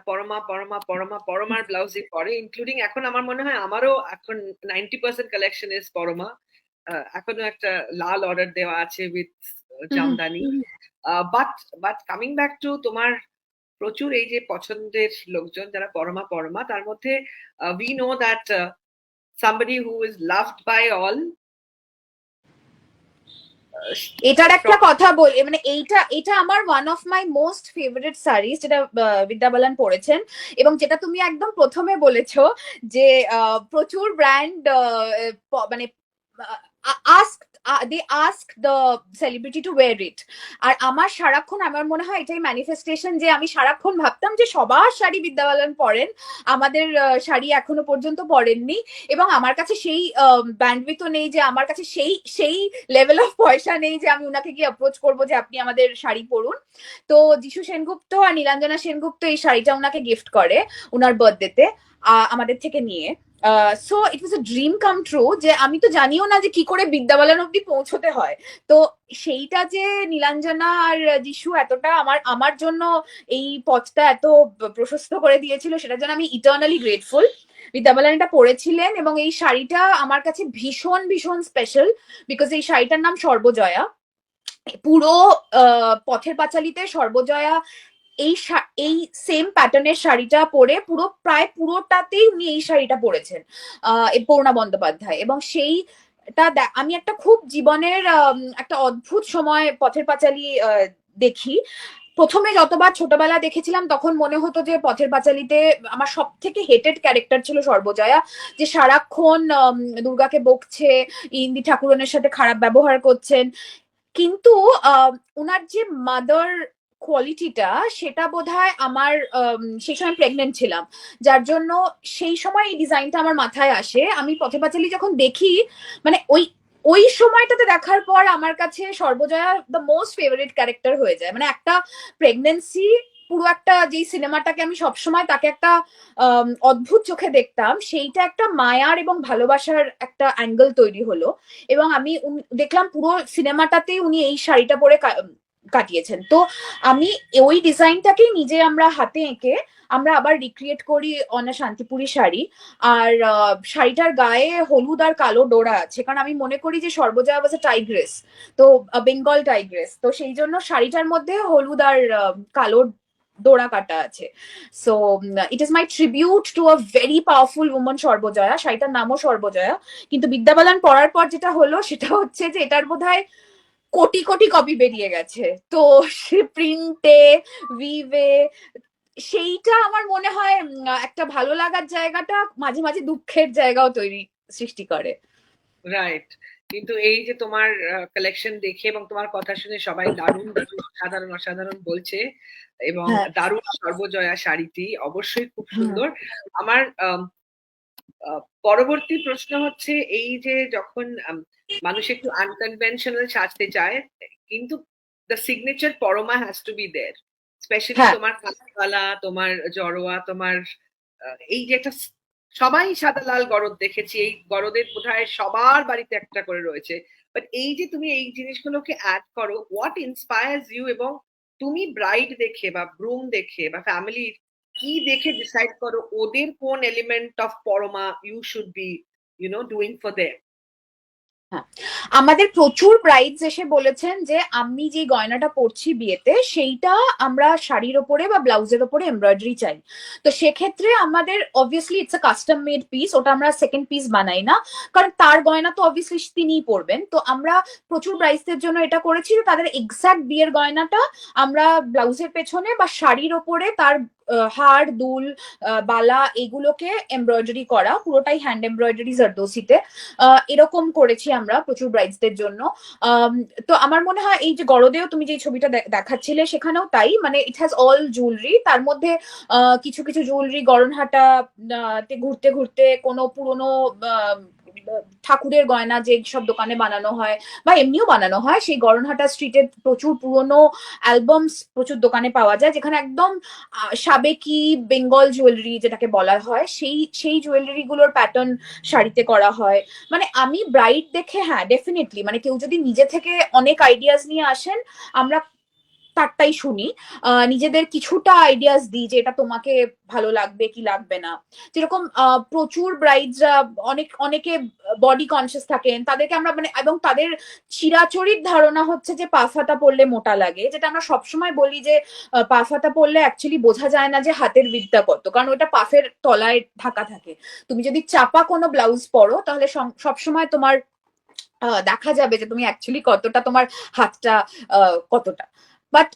পরমার ব্লাউজই পরে, ইনক্লুডিং এখন আমার মনে হয় আমারও এখন 90% কালেকশন ইজ পরমা। এখনো একটা লাল অর্ডার দেওয়া আছে with Jamdani. But coming back to তোমার প্রচুর এই যে পছন্দের লোকজন যারা পরমা, তার মধ্যে we know that somebody who is loved by all. এটার একটা কথা বলি, মানে এটা আমার one of my most favourite saris, যেটা বিদ্যা বালান পরেছেন, এবং যেটা তুমি একদম প্রথমে বলেছো যে প্রচুর ব্র্যান্ড মানে they ask the celebrity to wear it. আর আমার সারাক্ষণ, আমার মনে হয় এটাই ম্যানিফেস্টেশন, যে আমি সারাক্ষণ ভাবতাম যে সবার শাড়ি বিদ্যা বালান পরেন, আমাদের শাড়ি এখনো পর্যন্ত পরেননি, এবং আমার কাছে সেই ব্যান্ডউইথও নেই, যে আমার কাছে সেই লেভেল অফ পয়সা নেই যে আমি ওনাকে গিয়ে অ্যাপ্রোচ করবো যে আপনি আমাদের শাড়ি পরুন। তো যিশু সেনগুপ্ত আর নীলাঞ্জনা সেনগুপ্ত এই শাড়িটা ওনাকে গিফট করে ওনার বার্থডেতে আমাদের থেকে নিয়ে। So it was a dream come true, যে আমি তো জানিও না যে কি করে বিদ্যা বালান অব্দি পৌঁছতে হয়। তো সেইটা যে নীলাঞ্জনা আর যিশু এতটা আমার জন্য এই পথটা এত প্রশস্ত করে দিয়েছিল, সেটার জন্য আমি ইটার্নালি গ্রেটফুল। বিদ্যা বালান এটা পরেছিলেন, এবং এই শাড়িটা আমার কাছে ভীষণ ভীষণ স্পেশাল, বিকজ এই শাড়িটার নাম সর্বজয়া। পুরো পথের পাঁচালীতে সর্বজয়া এই সেম প্যাটার্নের শাড়িটা পরে প্রায় পুরোটাতেই উনি এই শাড়িটা পরেছেন, পূর্ণা বন্দ্যোপাধ্যায়। এবং সেইটা আমি একটা খুব জীবনের একটা অদ্ভুত সময় পথের পাঁচালী দেখি। প্রথমে যতবার ছোটবেলা দেখেছিলাম তখন মনে হতো যে পথের পাঁচালীতে আমার সব থেকে হেটেড ক্যারেক্টার ছিল সর্বজয়া, যে সারাক্ষণ দুর্গাকে বকছে, ইন্দি ঠাকুরনের সাথে খারাপ ব্যবহার করছেন। কিন্তু ওনার যে মাদার কোয়ালিটিটা, সেটা বোধহয় আমার সেই সময় প্রেগনেন্ট ছিলাম, যার জন্য সেই সময় এই ডিজাইনটা আমার মাথায় আসে। আমি পথে পাঁচালী যখন দেখি, মানে ওই সময়টাতে দেখার পর আমার কাছে Sarbajaya the most favourite character হয়ে যায়। মানে একটা প্রেগনেন্সি, পুরো একটা যেই সিনেমাটাকে আমি সবসময় তাকে একটা অদ্ভুত চোখে দেখতাম, সেইটা একটা মায়ার এবং ভালোবাসার একটা অ্যাঙ্গেল তৈরি হলো। এবং আমি দেখলাম পুরো সিনেমাটাতেই উনি এই শাড়িটা পরে কাটিয়েছেন। তো আমি ওই ডিজাইনটাকেই নিজে আমরা হাতে এঁকে আমরা আবার রিক্রিয়েট করি অনা শান্তিপুরি শাড়ি। আর শাড়িটার গায়ে হলুদ আর কালো ডোরা আছে, কারণ আমি মনে করি যে সর্বজয়া ওয়াজ আ টাইগ্রেস, তো বেঙ্গল টাইগ্রেস, তো সেই জন্য শাড়িটার মধ্যে হলুদ আর কালো ডোরা কাটা আছে। So it is my tribute to a very powerful women Sarbajaya. শাড়িটার নামও সর্বজয়া। কিন্তু বিদ্যা বালান পরার পর যেটা হলো সেটা হচ্ছে যে এটার বোধহয় কোটি কোটি কপি বেরিয়ে গেছে, তো প্রিন্টে ভিভে সেইটা আমার মনে হয় একটা ভালো লাগার জায়গাটা মাঝে মাঝে দুঃখের জায়গাও সৃষ্টি করে। রাইট। কিন্তু এই যে তোমার কালেকশন দেখে এবং তোমার কথা শুনে সবাই দারুণ অসাধারণ বলছে, এবং দারুণ সর্বজয়া শাড়িটি অবশ্যই খুব সুন্দর। আমার পরবর্তী প্রশ্ন হচ্ছে, এই যে যখন মানুষ একটু আনকনভেনশনাল সাজতে চায়, কিন্তু the signature Parama has to be there, specially তোমার কালাকালা, তোমার জড়োয়া, তোমার এই যে একটা সবাই সাদা লাল গরদ দেখেছি, এই গরদের বোধহয় সবার বাড়িতে একটা করে রয়েছে, বাট এই যে তুমি এই জিনিসগুলোকে অ্যাড করো, হোয়াট ইন্সপায়ার্স ইউ? এবং তুমি ব্রাইড দেখে বা ব্রুম দেখে বা ফ্যামিলির কি দেখে ডিসাইড করো ওদের কোন element of Parama you should be doing for them? আমাদের প্রচুর ব্রাইডস এসে বলেছেন যে আমি যে গয়নাটা পরছি বিয়েতে, সেইটা আমরা শাড়ির ওপরে বা ব্লাউজের ওপরে এমব্রয়ডারি চাই। তো সেক্ষেত্রে আমাদের obviously it's a custom made piece, ওটা আমরা সেকেন্ড পিস বানাই না, কারণ তার গয়না তো অবভিয়াসলি তিনিই পরবেন। তো আমরা প্রচুর ব্রাইডসদের জন্য এটা করেছি যে তাদের এক্সাক্ট বিয়ের গয়নাটা আমরা ব্লাউজের পেছনে বা শাড়ির ওপরে তার হাড়, দুল, বালা এগুলোকে এমব্রয়ডারি করা, পুরোটাই হ্যান্ড এমব্রয়ডারি জারদোসিতে, এরকম করেছি আমরা প্রচুর ব্রাইডসদের জন্য। তো আমার মনে হয় এই যে গরদেও তুমি যে ছবিটা দেখাচ্ছিলে সেখানেও তাই, মানে ইট হ্যাজ অল জুয়েলারি, তার মধ্যে কিছু কিছু জুয়েলারি গড়নহাটা ঘুরতে ঘুরতে কোনো পুরোনো ঠাকুরের গয়না যে সব দোকানে বানানো হয় বা এমনিও বানানো হয়, সেই গড়নহাটা স্ট্রিটে প্রচুর পুরোনো অ্যালবামস প্রচুর দোকানে পাওয়া যায়, যেখানে একদম সাবেকি বেঙ্গল জুয়েলারি যেটাকে বলা হয়, সেই জুয়েলারি গুলোর প্যাটার্ন শাড়িতে করা হয়। মানে আমি ব্রাইড দেখে, হ্যাঁ ডেফিনেটলি, মানে কেউ যদি নিজে থেকে অনেক আইডিয়াস নিয়ে আসেন, আমরা তারটাই শুনি, নিজেদের কিছুটা আইডিয়াস দিই যে এটা তোমাকে ভালো লাগবে কি লাগবে না। যেরকম প্রচুর ব্রাইডরা অনেকে বডি কনসিয়াস থাকেন, তাদেরকে আমরা মানে, এবং তাদের চিরাচরিত ধারণা হচ্ছে যে পা ফাতা পরলে মোটা লাগে, যেটা আমরা সবসময় বলি যে পা ফাতা পরলে অ্যাকচুয়ালি বোঝা যায় না যে হাতের বিদ্যা কত, কারণ ওটা পাফের তলায় ঢাকা থাকে। তুমি যদি চাপা কোনো ব্লাউজ পরো তাহলে সবসময় তোমার দেখা যাবে যে তুমি অ্যাকচুয়ালি কতটা, তোমার হাতটা কতটা। বাট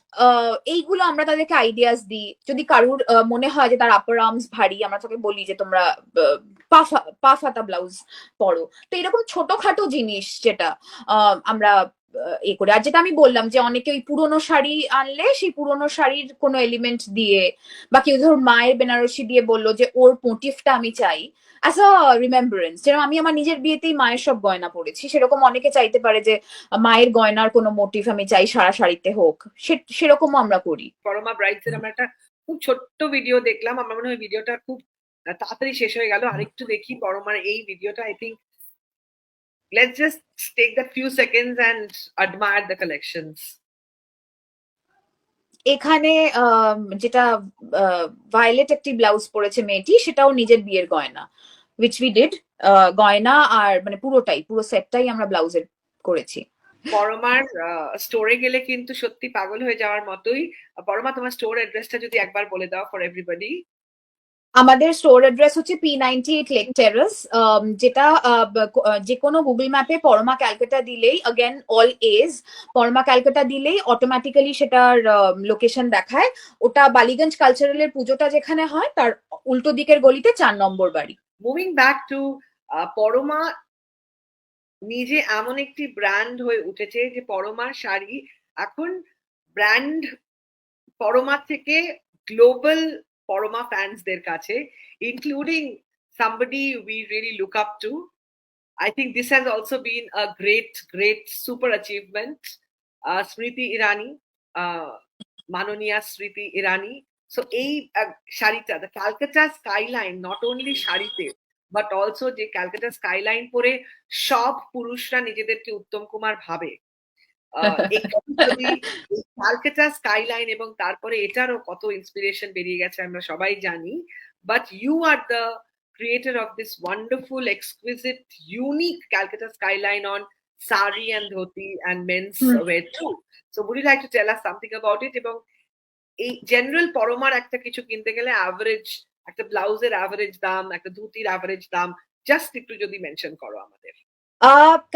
এইগুলো আমরা তাদেরকে আইডিয়াস দিই। যদি কারুর মনে হয় যে তার আপার আর্মস ভারী, আমরা তাকে বলি যে তোমরা পা ফাতা ব্লাউজ পরো। তো এরকম ছোটখাটো জিনিস যেটা আমরা এ করে। আর যেটা আমি বললাম যে অনেকে ওই পুরোনো শাড়ি আনলে সেই পুরোনো শাড়ির কোনো এলিমেন্ট দিয়ে, বা কেউ ধর মায়ের বেনারসি দিয়ে বললো যে ওর মোটিভটা আমি চাই অ্যাজ আ রিমেম্বারেন্স। যেরকম আমি আমার নিজের বিয়েতেই মায়ের সব গয়না পরেছি, সেরকম অনেকে চাইতে পারে যে মায়ের গয়নার কোনো মোটিভ আমি চাই সারা শাড়িতে হোক, সেরকমও আমরা করি। পরমা ব্রাইডস এর আমরা একটা খুব ছোট্ট ভিডিও দেখলাম, আমার মনে হয় ভিডিওটা খুব তাড়াতাড়ি শেষ হয়ে গেল। আরেকটু দেখি পরমার এই ভিডিওটা। I think let's just take that few seconds and admire the collections. এখানে যেটা ভায়োলেট একটি ব্লাউজ পরেছে মেয়েটি, সেটাও নিজের বিয়ের গয়না, উইচ উই ডিড। গয়না আর মানে পুরো সেটটাই আমরা ব্লাউজের করেছি। পরমার স্টোরে গেলে কিন্তু সত্যি পাগল হয়ে যাওয়ার মতোই। পরমা, তোমার স্টোর অ্যাড্রেসটা যদি একবার বলে দাও ফর এভরিবডি। আমাদের স্টোর অ্যাড্রেস হচ্ছে P98 লেক টেরেস, যেটা যে কোনো গুগল ম্যাপে পরমা ক্যালকাটা দিলেই, again all as Parama Calcutta দিলেই অটোমেটিক্যালি সেটার লোকেশন দেখায়। ওটা বালিগঞ্জ কালচারালের পুজোটা যেখানে হয় তার উল্টো দিকের গলিতে 4 নম্বর বাড়ি। মুভিং ব্যাক টু পরমা নিজে এমন একটি ব্র্যান্ড হয়ে উঠেছে যে পরমার শাড়ি এখন ব্র্যান্ড পরমা থেকে গ্লোবাল পরমা ফ্যান্সদের কাছে, including somebody we really look up to. I think this has also been a great super achievement. Smriti Irani, Manoniya Smriti Irani. So এই শাড়িটা, the Calcutta skyline, not only শাড়িতে but also যে Calcutta skyline পরে সব পুরুষরা নিজেদেরকে উত্তম কুমার ভাবে। Calcutta skyline এবং তারপরে এটারও কত ইন্সপিরেশন বেরিয়ে গেছে আমরা সবাই জানি। But you are the creator of this wonderful, exquisite, unique Calcutta skyline on sari and dhoti and men's wear too. So would you like to tell us something about it? এবং এই general Parmar একটা কিছু কিনতে গেলে average একটা ব্লাউজের average দাম, একটা ধুতির অ্যাভারেজ দাম জাস্ট একটু যদি মেনশন করো আমাদের।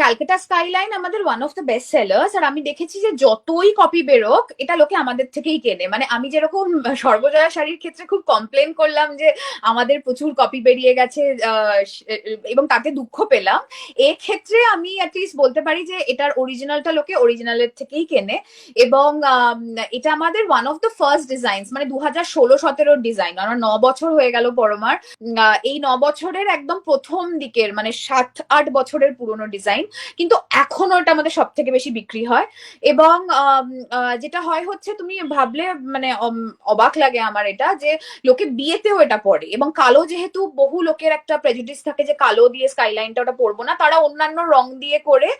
ক্যালকাটা স্কাইলাইন আমাদের one of the best sellers. আর আমি দেখেছি যে যতই কপি বেরোক এটা লোকে আমাদের থেকেই কেনে। মানে আমি যেরকম সর্বজয়া শাড়ির ক্ষেত্রে খুব কমপ্লেন করলাম যে আমাদের প্রচুর কপি বেরিয়ে গেছে এবং তাতে দুঃখ পেলাম, এক্ষেত্রে আমি অ্যাটলিস্ট বলতে পারি যে এটার অরিজিনালটা লোকে অরিজিনালের থেকেই কেনে। এবং এটা আমাদের one of the first designs, মানে 2016-17 ডিজাইন। আমার 9 বছর হয়ে গেল পরমার। এই 9 বছরের একদম প্রথম দিকের, মানে 7-8 বছরের পুরো ডিজাইন, কিন্তু এখনো এটা আমাদের সব থেকে বেশি বিক্রি হয়। এবং যেটা হয় হচ্ছে, তুমি ভাবলে মানে অবাক লাগে আমার এটা, যে লোকে বিয়েতেও এটা পরে। এবং কালো, যেহেতু বহু লোকের একটা প্রেজুডিস থাকে যে কালো দিয়ে স্কাইলাইনটা ওটা পরবো না, তারা অন্যান্য রং দিয়ে করে।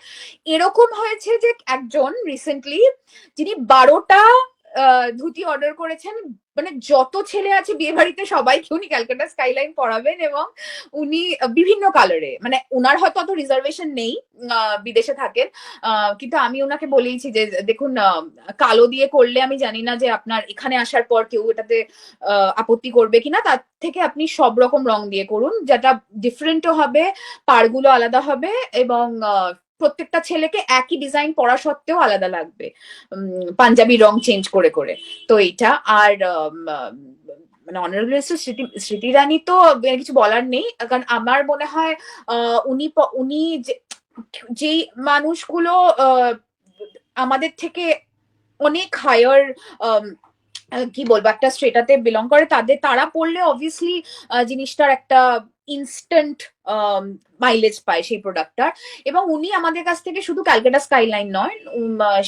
এরকম হয়েছে যে একজন রিসেন্টলি যিনি 12টা ধুতি অর্ডার করেছেন, মানে যত ছেলে আছে বিয়ে বাড়িতে সবাইকে উনি ক্যালকাটা স্কাইলাইন পরাবেন, এবং উনি বিভিন্ন কালারে, মানে উনার হয়তো অত রিজার্ভেশন নেই, বিদেশে থাকেন, কিন্তু আমি ওনাকে বলেইছি যে দেখুন কালো দিয়ে করলে আমি জানি না যে আপনার এখানে আসার পর কেউ এটাতে আপত্তি করবে কিনা, তার থেকে আপনি সব রকম রং দিয়ে করুন, যেটা ডিফারেন্টও হবে, পাড়গুলো আলাদা হবে, এবং প্রত্যেকটা ছেলেকে একই ডিজাইন পরা সত্ত্বেও আলাদা লাগবে, পাঞ্জাবি রং চেঞ্জ করে করে। তো এইটা। আর মানে অনারেবল স্মৃতি ইরানি তো কিছু বলার নেই, কারণ আমার মনে হয় উনি যে মানুষগুলো আমাদের থেকে অনেক হায়ার, কি বলবো, একটা স্ট্রেটাতে বিলং করে, তারা পড়লে অবভিয়াসলি জিনিসটার একটা ইনস্ট্যান্ট মাইলেজ পায় সেই প্রোডাক্টটার। এবং উনি আমাদের কাছ থেকে শুধু ক্যালকাটা স্কাইলাইন নয়,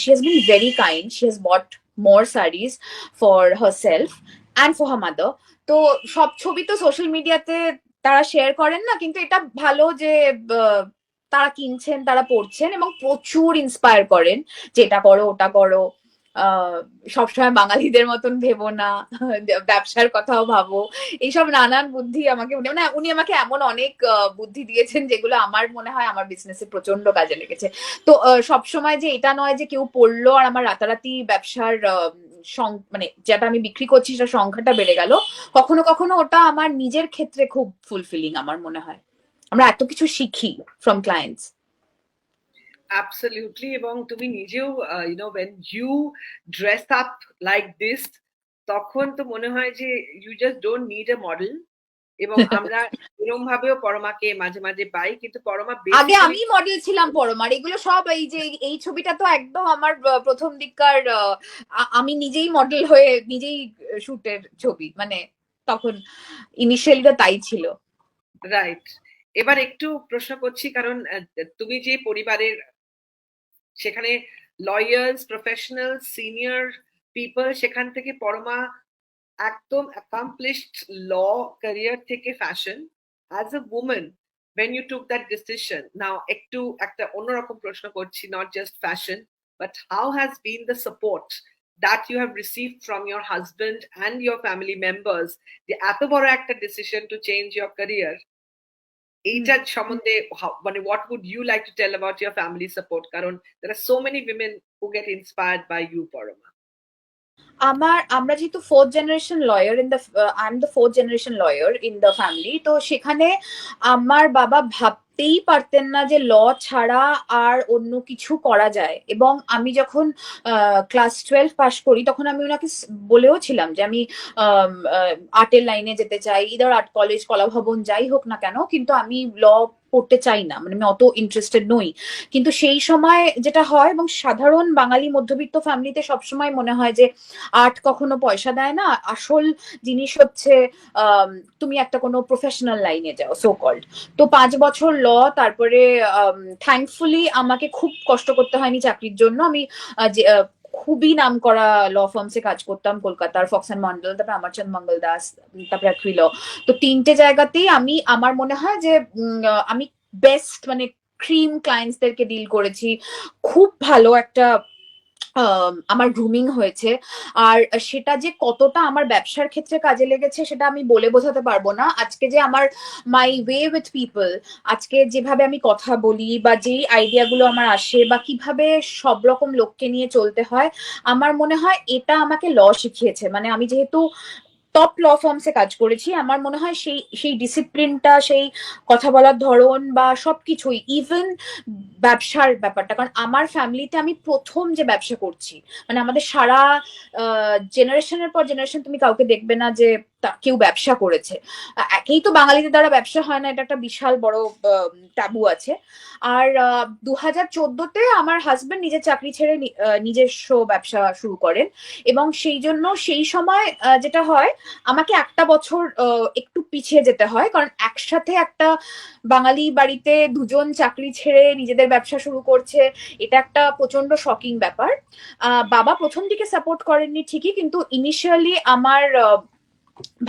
she has been very kind, she has bought more saris for herself and for her mother. তো সব ছবি তো সোশ্যাল মিডিয়াতে তারা শেয়ার করেন না, কিন্তু এটা ভালো যে তারা কিনছেন, তারা পড়ছেন এবং প্রচুর ইন্সপায়ার করেন যে এটা করো ওটা করো। সবসময় বাঙালিদের মতন ভেবো না, ব্যবসার কথাও ভাবো, এইসব নানান বুদ্ধি আমাকে উনি আমাকে এমন অনেক বুদ্ধি দিয়েছেন যেগুলো আমার মনে হয় আমার বিজনেসে প্রচন্ড কাজে লেগেছে। তো সবসময় যে এটা নয় যে কেউ পড়লো আর আমার রাতারাতি ব্যবসার মানে যেটা আমি বিক্রি করছি সেটা সংখ্যাটা বেড়ে গেল। কখনো কখনো ওটা আমার নিজের ক্ষেত্রে খুব ফুলফিলিং আমার মনে হয়। আমরা এত কিছু শিখি ফ্রম ক্লায়েন্টস। অ্যাবসলিউটলি। এবং তুমি নিজেও when you dress up like this, তখন তো মনে হয় যে you just don't need a model। এবং আমরা এরকম ভাবেও পরমাকে মাঝে মাঝে পাই, কিন্তু পরমা আগে আমি মডেল ছিলাম পরমার, এগুলো সব এই যে এই ছবিটা তো একদম আমার প্রথম দিককার আমি নিজেই মডেল হয়ে নিজেই শুটের ছবি, মানে তখন ইনিশিয়ালি তো তাই ছিল। রাইট। এবার একটু প্রশ্ন করছি, কারণ তুমি যে পরিবারের, সেখানে লয়ার্স, প্রফেশনাল, সিনিয়র পিপল, সেখান থেকে পরমা একদম অ্যাকমপ্লিশড ল ক্যারিয়ার থেকে fashion, as a women when you took that decision, now একটু একটা অন্যরকম প্রশ্ন করছি, not just fashion, but how has been the support that you have received from your husband and your family members, যে এত বড় একটা decision to change your career, এইটার সম্বন্ধে মানে what would you like to tell about your family support? কারণ there are so many women who get inspired by you, Parama. আমরা যেহেতু fourth generation lawyer in the I am the fourth generation lawyer in the family, তো সেখানে আমার বাবা ভাবতেই পারতেন না যে ল ছাড়া আর অন্য কিছু করা যায়। এবং আমি যখন ক্লাস 12 পাস করি তখন আমি ওনাকে বলেও ছিলাম যে আমি আর্টের লাইনে যেতে চাই, ইদার আর্ট কলেজ, কলা ভবন, যাই হোক না কেন, কিন্তু আমি ল পড়তে চাই না, মানে আমি অত ইন্টারেস্টেড নই। কিন্তু সেই সময় যেটা হয়, এবং সাধারণ বাঙালি মধ্যবিত্ত ফ্যামিলিতে সবসময় মনে হয় যে আর্ট কখনো পয়সা দেয় না, আসল জিনিস হচ্ছে তুমি একটা কোনো প্রফেশনাল লাইনে যাও, সো কল্ড। তো 5 বছর ল, তারপরে থ্যাঙ্কফুলি আমাকে খুব কষ্ট করতে হয়নি চাকরির জন্য। আমি খুবই নাম করা ল ফার্মসে কাজ করতাম, কলকাতার ফক্স অ্যান্ড মন্ডল, তারপরে অমরচাঁদ মঙ্গল দাস, তারপরে অ্যাক্রিল। তো 3টে জায়গাতেই আমি আমার মনে হয় যে আমি বেস্ট মানে ক্রিম ক্লায়েন্টসদেরকে ডিল করেছি। খুব ভালো একটা আমার গ্রুমিং হয়েছে। আর সেটা যে কতটা আমার ব্যবসার ক্ষেত্রে কাজে লেগেছে সেটা আমি বলে বোঝাতে পারবো না। আজকে যে আমার মাই ওয়ে উইথ পিপল, আজকে যেভাবে আমি কথা বলি বা যেই আইডিয়া গুলো আমার আসে বা কিভাবে সব রকম লোককে নিয়ে চলতে হয়, আমার মনে হয় এটা আমাকে ল শিখিয়েছে। মানে আমি যেহেতু টপ ল ফার্মসে কাজ করেছি, আমার মনে হয় সেই সেই ডিসিপ্লিনটা, সেই কথা বলার ধরন বা সবকিছুই, ইভেন ব্যবসার ব্যাপারটা, কারণ আমার ফ্যামিলিতে আমি প্রথম যে ব্যবসা করছি, মানে আমাদের সারা জেনারেশনের পর জেনারেশন তুমি কাউকে দেখবে না যে কেউ ব্যবসা করেছে। একেই তো বাঙালিদের দ্বারা ব্যবসা হয় না, এটা একটা বিশাল বড় ট্যাবু আছে। আর 2014-তে আমার হাজবেন্ড নিজের চাকরি ছেড়ে নিজস্ব ব্যবসা শুরু করেন, এবং সেই জন্য সেই সময় যেটা হয়, আমাকে একটা বছর একটু পিছিয়ে যেতে হয়, কারণ একসাথে একটা বাঙালি বাড়িতে দুজন চাকরি ছেড়ে নিজেদের ব্যবসা শুরু করছে, এটা একটা প্রচন্ড শকিং ব্যাপার। বাবা প্রথম দিকে সাপোর্ট করেননি ঠিকই, কিন্তু ইনিশিয়ালি আমার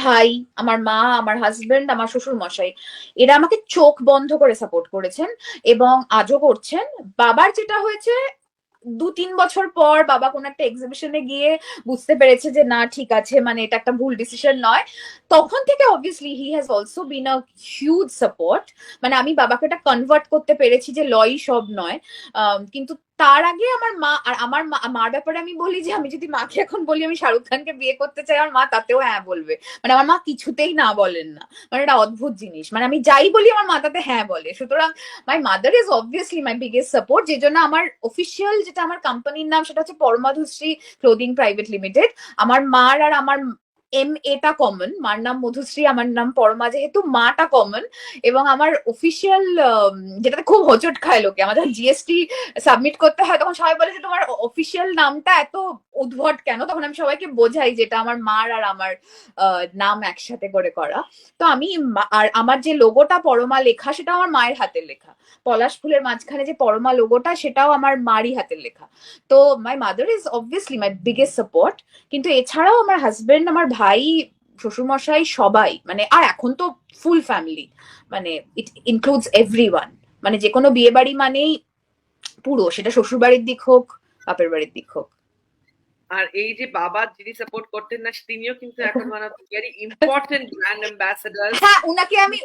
ভাই, আমার মা, আমার হাজবেন্ড, আমার শ্বশুর মশাই, এরা আমাকে চোখ বন্ধ করে সাপোর্ট করেছেন এবং আজও করছেন। বাবার যেটা হয়েছে, 2-3 বছর পর বাবা কোন একটা এক্সিবিশনে গিয়ে বুঝতে পেরেছে যে না ঠিক আছে, মানে এটা একটা ভুল ডিসিশন নয়। তখন থেকে obviously he has also been a huge support. মানে আমি বাবাকে এটা কনভার্ট করতে পেরেছি যে লই সব নয়। কিন্তু তার আগে আমার মা, আর আমার মার ব্যাপারে আমি বলি যে আমি যদি মাকে এখন বলি আমি শাহরুখ খানকে বিয়ে করতে চাই, আমার মা তাতেও হ্যাঁ বলবে। মানে আমার মা কিছুতেই না বলেন না, মানে এটা অদ্ভুত জিনিস। মানে আমি যাই বলি আমার মা তাতে হ্যাঁ বলে। সুতরাং my mother is obviously my biggest support, যে জন্য আমার অফিসিয়াল যেটা আমার কোম্পানির নাম সেটা হচ্ছে পরমাধুশ্রী ক্লোদিং প্রাইভেট লিমিটেড। আমার মার আর আমার এটা কমন, মার নাম মধুশ্রী, আমার নাম পরমা, যেহেতু মাটা কমন। এবং আমার অফিসিয়াল যেটাতে খুব হোঁচট খায় লোকে, আমাদের জিএসটি সাবমিট করতে হয়, তখন সবাই বলে যে তোমার অফিসিয়াল নামটা এত উদ্ভট কেন, তখন আমি সবাইকে বোঝাই যেটা আমার মার আর আমার নাম একসাথে করে করা। তো আমি আর আমার যে লোগোটা পরমা লেখা, সেটা আমার মায়ের হাতের লেখা। পলাশ ফুলের মাঝখানে যে পরমা লোগোটা, সেটাও আমার মারই হাতের লেখা। তো my mother is obviously my biggest support. কিন্তু এছাড়াও আমার হাজবেন্ড, আমার ভাই, শ্বশুরমশাই, সবাই, মানে আর এখন তো ফুল ফ্যামিলি, মানে ইট ইনক্লুডস এভরিওয়ান। মানে যে কোনো বিয়ে বাড়ি মানেই পুরো, সেটা শ্বশুর বাড়ির দিক হোক, বাপের বাড়ির দিক হোক। আর এই যে বাবা যিনি সাপোর্ট করতেন না তিনিও কিন্তু এখন one of the very important brand ambassadors. হ্যাঁ, উনাকে আমি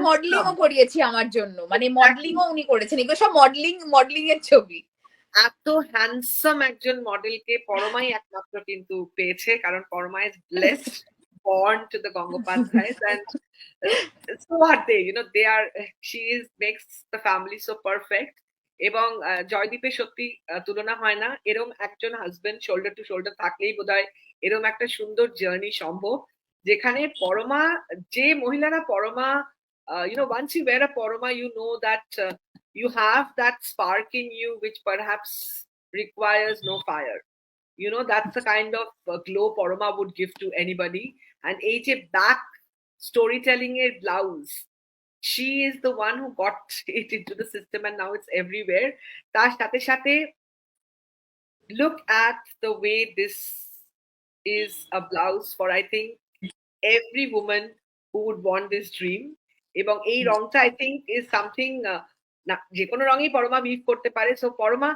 মডেলিংও করিয়েছি আমার জন্য, মানে মডেলিংও উনি করেছেন, এগুলো সব মডেলিং এর ছবি। এত হ্যান্ডসাম একজন মডেলকে পরমাই একমাত্র কিন্তু পেয়েছে, কারণ Parama is blessed, born to the Gangopadhyays, and so are they, you know, they are, she is makes the family so perfect. এবং জয়দীপের সত্যি তুলনা হয় না, এরম একজন হাজবেন্ড শোল্ডার টু শোল্ডার থাকলেই বোধহয় এরম একটা সুন্দর জার্নি সম্ভব, যেখানে পরমা, যে মহিলারা Parama, you know, once you wear a Poroma, you know that you have that spark in you which perhaps requires no fire. You know, that's the kind of glow Poroma would give to anybody. And এই যে back storytelling এর blouse, she is the one who got it into the system and now it's everywhere. তার সাথে সাথে look at the way this is a blouse for, I think, every woman who would want this dream. এবং এই রংটা I think is something, না যে কোনো রঙই পরমা বিভ করতে পারে, সো পরমা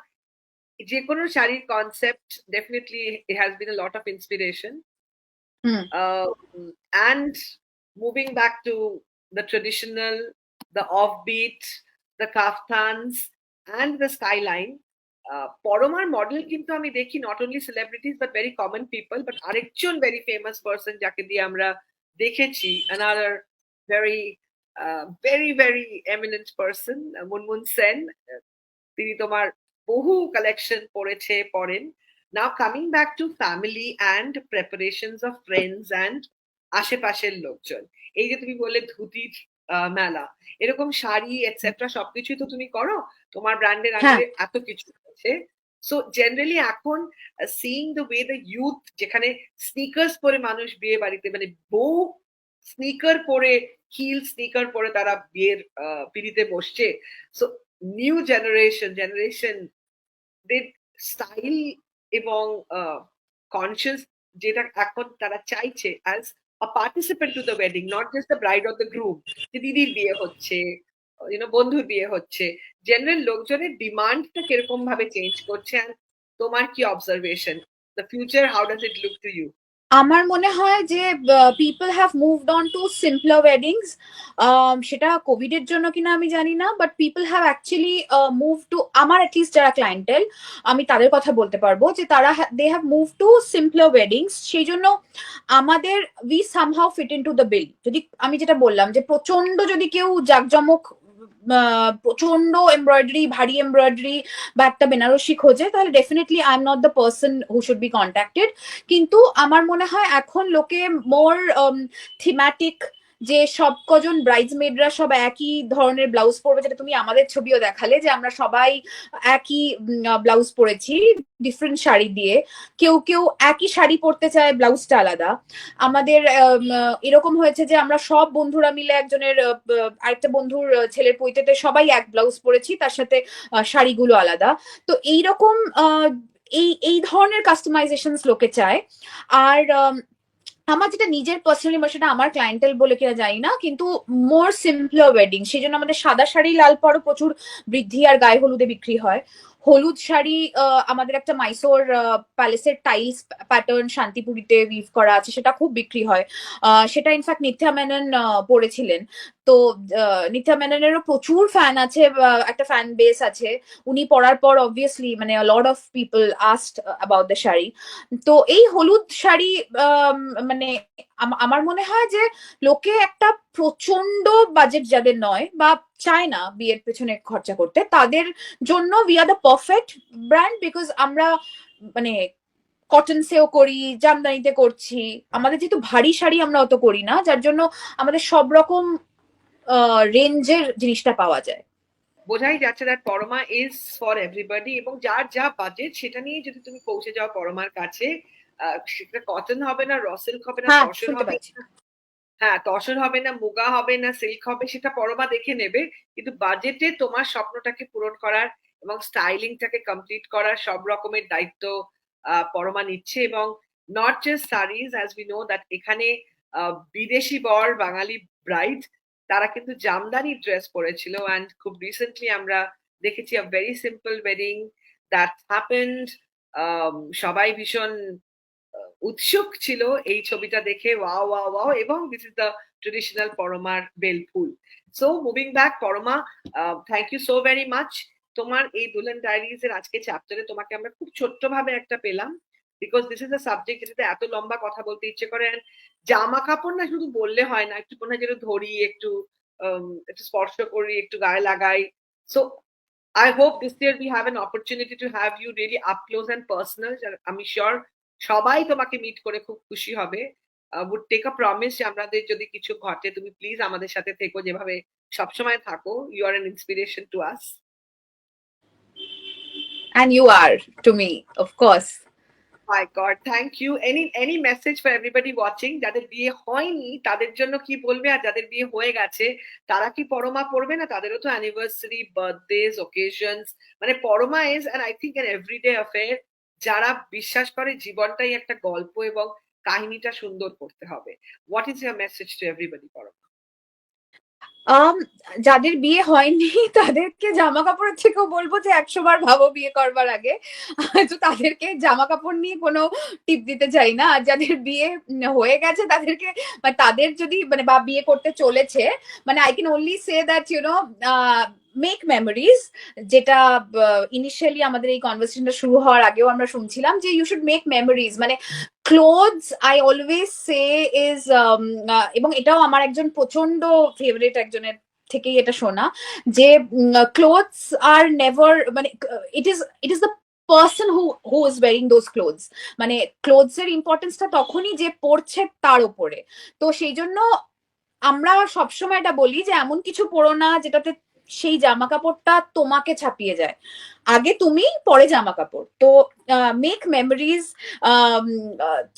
যে কোনো শাড়ির concept definitely it has been a lot of inspiration. And moving back to the traditional, the offbeat, the kaftans and the skyline, পরমার মডেল কিন্তু আমি দেখি not only celebrities but very common people, but আরেকজন very famous person যাকে দিয়ে আমরা দেখেছি, another very very eminent person, Munmun Sen, তিনি তোমার বহু কালেকশন পরেন। Now coming back to family and preparations of friends and আশেপাশের লোকজন, এই যে তুমি বললে ধুতির মেলা, এরকম শাড়ি এটসেট্রা সবকিছুই তো তুমি করো, তোমার ব্র্যান্ডের আন্ডারে এত কিছু আছে। সো জেনারেলি এখন seeing the way the youth, যেখানে স্নিকার্স পরে মানুষ বিয়ে বাড়িতে, মানে বউ স্নিকার পরে, হিল স্নিকার পরে তারা বিয়ের পিড়িতে বসছে। সো নিউ জেনারেশন স্টাইল এবং কনসিয়াস যেটা এখন তারা চাইছে as a participant to the wedding, not just the bride of the groom, যে দিদির বিয়ে হচ্ছে, ইউনো বন্ধুর বিয়ে হচ্ছে। জেনারেল লোকজনের ডিমান্ডটা কিরকম ভাবে চেঞ্জ করছে, তোমার কি observation, the future, how does it look to you? আমার মনে হয় যে people have moved on to simpler weddings, সেটা কোভিড এর জন্য কিনা আমি জানি না, but people have actually move to, আমার অ্যাটলিস্ট যারা ক্লায়েন্টেল আমি তাদের কথা বলতে পারবো যে তারা they have move to simpler weddings. সেই জন্য আমাদের we somehow fit in to the bill. যদি আমি যেটা বললাম যে প্রচন্ড যদি কেউ জাঁকজমক, প্রচন্ড এমব্রয়ডারি, ভারী এমব্রয়ডারি বা একটা বেনারসি খোঁজে, তাহলে definitely I am not the person who should be contacted. কিন্তু আমার মনে হয় এখন লোকে মোর থিম্যাটিক, যে সব কজন ব্রাইডসমেডরা সব একই ধরনের ব্লাউজ পরবে, যেটা তুমি আমাদের ছবিও দেখালে যে আমরা সবাই একই ব্লাউজ পরেছি ডিফারেন্ট শাড়ি দিয়ে, কেউ কেউ একই শাড়ি পরতে চায়, ব্লাউজটা আলাদা। আমাদের এরকম হয়েছে যে আমরা সব বন্ধুরা মিলে একজনের আরেকটা বন্ধুর ছেলের পৈতেতে সবাই এক ব্লাউজ পরেছি, তার সাথে শাড়িগুলো আলাদা। তো এইরকম এই ধরনের কাস্টমাইজেশন লোকে চায়। আর আমার যেটা নিজের পার্সোনালি, সেটা আমার ক্লায়েন্টেল বলে কিনা জানি না, কিন্তু মোর সিম্পলার ওয়েডিং, সেই জন্য আমাদের সাদা শাড়ি লাল পরও প্রচুর বৃদ্ধি আর গায়ে হলুদে বিক্রি হয়। হলুদ শাড়ি আমাদের একটা মাইসোর প্যালেসের টাইলস প্যাটার্ন শান্তিপুরিতে উইভ করা আছে, সেটা খুব বিক্রি হয়। সেটা ইনফ্যাক্ট নিত্যা মেনন পরেছিলেন। তো নিত্যা মেননেরও প্রচুর ফ্যান আছে, একটা ফ্যান বেস আছে। উনি পরার পর অবভিয়াসলি মানে lot of people asked about the sari. তো এই হলুদ শাড়ি মানে আমার মনে হয় যে লোকে একটা প্রচন্ড বাজেট যাদের নয় বা চায় না বিয়ের পেছনে খরচা করতে, তাদের জন্য we are the perfect brand, because আমরা মানে কটন সেও করি, জামদানিতে করছি, আমাদের যেহেতু ভারী শাড়ি আমরা অত করি না, যার জন্য আমাদের সব রকম রেঞ্জের জিনিসটা পাওয়া যায়। বোঝাই যাচ্ছে that Parama is for everybody, এবং যার যা বাজেট সেটা নিয়ে যদি তুমি পৌঁছে যাও পরমার কাছে, সেটা কটন হবে না, র সিল্ক হবে না, তসর হবে না, হ্যাঁ তসর হবে না, মুগা হবে না, সিল্ক হবে, সেটা পরমা দেখে নেবে। কিন্তু বাজেটে তোমার স্বপ্নটাকে পূরণ করার এবং স্টাইলিংটাকে কমপ্লিট করার সব রকমের দায়িত্ব পরমা নিচ্ছে। এবং not just saris, as we know that এখানে বিদেশি বর বাঙালি ব্রাইড তারা কিন্তু জামদানি ড্রেস পরেছিল, অ্যান্ড খুব রিসেন্টলি আমরা দেখেছি a very simple wedding that happened সবাই ভীষণ উৎসুক ছিল এই ছবিটা দেখে, ওয়াও ওয়াও ওয়াও, এবং দিস ইজ দ্য ট্রেডিশনাল পরমার বেলফুল। So moving back, Parama, thank you so very much. তোমার এই দুলহান ডায়েরিজ এর আজকে চ্যাপ্টারে তোমাকে আমরা খুব ছোট্ট ভাবে একটা পেলাম, because this is a subject যেটাতে এত লম্বা কথা বলতে ইচ্ছে করে। জামা কাপড় না শুধু বললে হয় না, একটু কোনো যেটা ধরি, একটু একটু স্পর্শ করি, একটু গায়ে লাগাই। So I hope this year we have an opportunity to have you really up close and personal. আমি sure সবাই তোমাকে মিট করে খুব খুশি হবে। would take a promise যে আমাদের যদি কিছু ঘটে তুমি প্লিজ আমাদের সাথে থেকো, যেভাবে সবসময় থাকো। You are an inspiration to us. And you are to me, of course. My God, thank you. Any message for everybody watching? যাদের বিয়ে হয়নি তাদের জন্য কি বলবে, আর যাদের বিয়ে হয়ে গেছে তারা কি পরমা পড়বে না? তাদেরও তো অ্যানিভার্সারি, বার্থডেজ, ওকেশনস, মানে Parama is and I think an everyday affair. যারা বিশ্বাস করে জীবনটাই একটা গল্প এবং কাহিনীটা সুন্দর করতে হবে। What is your message to everybody, Parama? যাদের বিয়ে হয়নি তাদেরকে জামা কাপড়ের থেকেও বলবো যে 100 বার ভাবো বিয়ে করবার আগে। তো তাদেরকে জামা কাপড় নিয়ে কোনো টিপ দিতে চাই না। আর যাদের বিয়ে হয়ে গেছে তাদেরকে, তাদের যদি মানে বা বিয়ে করতে চলেছে, মানে I can only say that you know make memories, যেটা ইনিশিয়ালি আমাদের এই কনভারসেশনটা শুরু হওয়ার আগেও আমরা শুনছিলাম যে ইউ শুড মেক মেমোরিজ। মানে clothes I always say is, এবং এটাও আমার একজন প্রচন্ড ফেভারিট একজনের থেকেই এটা শোনা, যে ক্লোথস আর নেভার, মানে it is the person who is wearing those clothes. মানে ক্লোথস এর ইম্পর্টেন্সটা তখনই যে পড়ছে তার উপরে। তো সেই জন্য আমরা সবসময় এটা বলি যে এমন কিছু পড়ো না যেটাতে সেই জামা কাপড়টা তোমাকে ছাপিয়ে যায়। আগে তুমি, পরে জামা কাপড়। তো make memories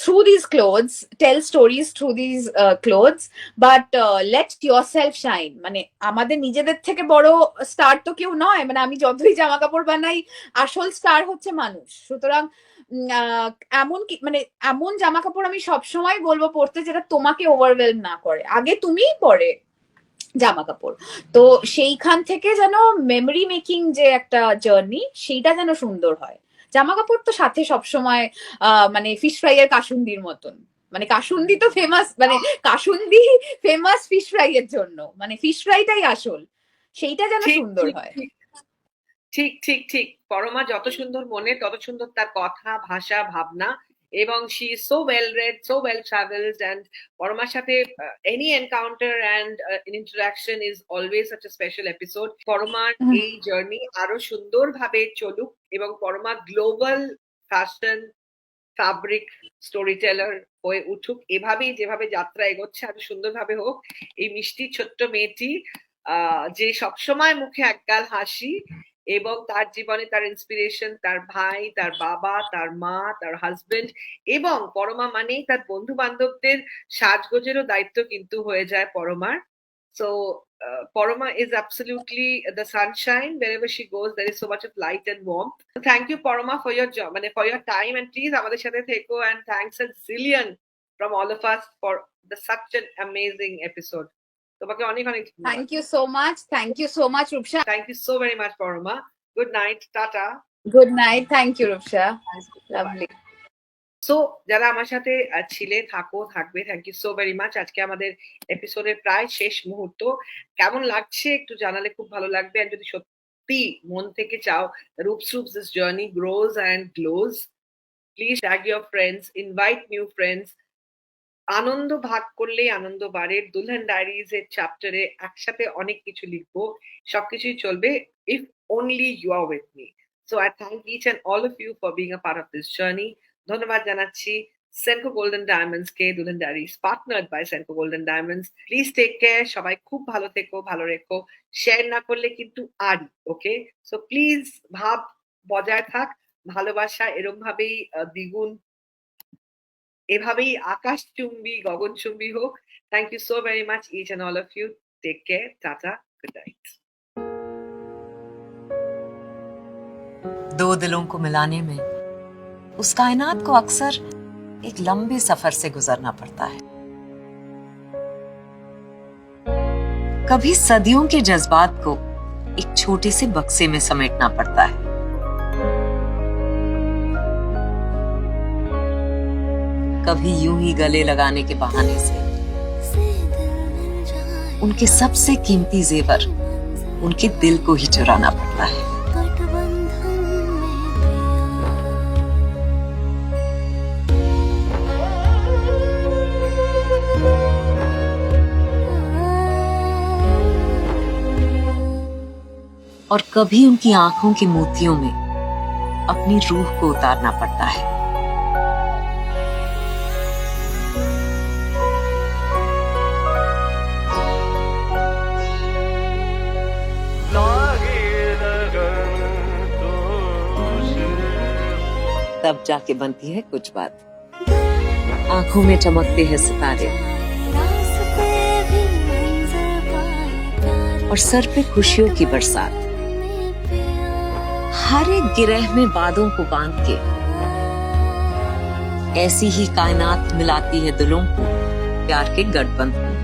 through this clothes, tell stories through this clothes, but let yourself shine. মানে আমাদের নিজেদের থেকে বড় স্টার তো কেউ নয়। মানে আমি যতই জামা কাপড় বানাই, আসল স্টার হচ্ছে মানুষ। সুতরাং এমন কি, মানে এমন জামা কাপড় আমি সবসময় বলবো পড়তে যেটা তোমাকে ওভারওয়েলম না করে। আগে তুমি, পরে জামা কাপড়। তো সেইখান থেকে যেন মেমরি মেকিং যে একটা জার্নি, সেইটা যেন সুন্দর হয়। জামা কাপড় তো সাথে সবসময় মানে ফিশ ফ্রাই এর কাসুন্দির মতন। মানে কাসুন্দি তো ফেমাস, মানে কাসুন্দি ফেমাস ফিশ ফ্রাই এর জন্য, মানে ফিশ ফ্রাইটাই আসল, সেইটা যেন সুন্দর হয়। ঠিক ঠিক ঠিক, পরমা যত সুন্দর মনে তত সুন্দর তার কথা, ভাষা, ভাবনা, এবং she is so well read, so well traveled, and Parmar সাথে any encounter and an interaction is always such a special episode. Parmar এই জার্নি আরো সুন্দর ভাবে চলুক, এবং Parama global fashion fabric storyteller হয়ে উঠুক। এভাবেই যেভাবে যাত্রা এগোচ্ছে আরো সুন্দরভাবে হোক। এই মিষ্টি ছোট্ট মেয়েটি যে সবসময় মুখে একগাল হাসি, এবং তার জীবনে তার ইন্সপিরেশন তার ভাই, তার বাবা, তার মা, তার হাজবেন্ড, এবং পরমা মানেই তার বন্ধু বান্ধবদের সাজগোজেরও দায়িত্ব কিন্তু হয়ে যায় Parmar. So Paroma is absolutely the sunshine. Wherever she goes, there is so much of light and warmth. Thank you, Paroma, for your job, for your time, and please, amader sathe theko, and thanks a zillion from all of us for such an amazing episode. তোমাকে অনেক অনেক thank you so much, thank you so much Rupsa. Thank you so very much Parama. Good night, tata. Good night, thank you Rupsa, lovely. So যারা আমার সাথে ছিলে, থাকো, থাকবে, thank you so very much. আজকে আমাদের এপিসোডের প্রায় শেষ মুহূর্ত। কেমন লাগছে একটু জানালে খুব ভালো লাগবে। আর যদি সত্যি মন থেকে চাও রূপস this journey grows and glows, please tag your friends, invite new friends. আনন্দ ভাগ করলেই আনন্দ বাড়ে। দুলহান ডায়েরিজ এর চ্যাপ্টারে একসাথে অনেক কিছু লিখবো, সবকিছুই চলবে if only you are with me. So I thank each and all of you for being a part of this journey. ধন্যবাদ জানাচ্ছি সেনকো গোল্ডেন ডায়মন্ডস কে, Dulhan diaries partnered by Senco golden diamonds. Please take care, সবাই খুব ভালো থেকো, ভালো রেখো। Share না করলে কিন্তু আরই, ওকে? সো প্লিজ ভাব বজায় থাক, ভালোবাসা এরকম ভাবেই দ্বিগুণ, এভাবেই আকাশ চুম্বি, গগন চুম্বি হোক। Thank you so very much each and all of you. Take care, tata, good night. दो दिलों को मिलाने में उस कायनात को अक्सर एक लंबे सफर से गुजरना पड़ता है। कभी सदियों के जज्बात को एक छोटे से बक्से में समेटना पड़ता है। कभी यूं ही गले लगाने के बहाने से उनके सबसे कीमती जेवर उनके दिल को ही चुराना पड़ता है। और कभी उनकी आंखों के मोतियों में अपनी रूह को उतारना पड़ता है। तब जाके बनती है कुछ बात। आंखों में चमकते हैं सितारे और सर पे खुशियों की बरसात। हर एक गिरह में बादों को बांध के ऐसी ही कायनात मिलाती है दिलों को प्यार के गठबंधन।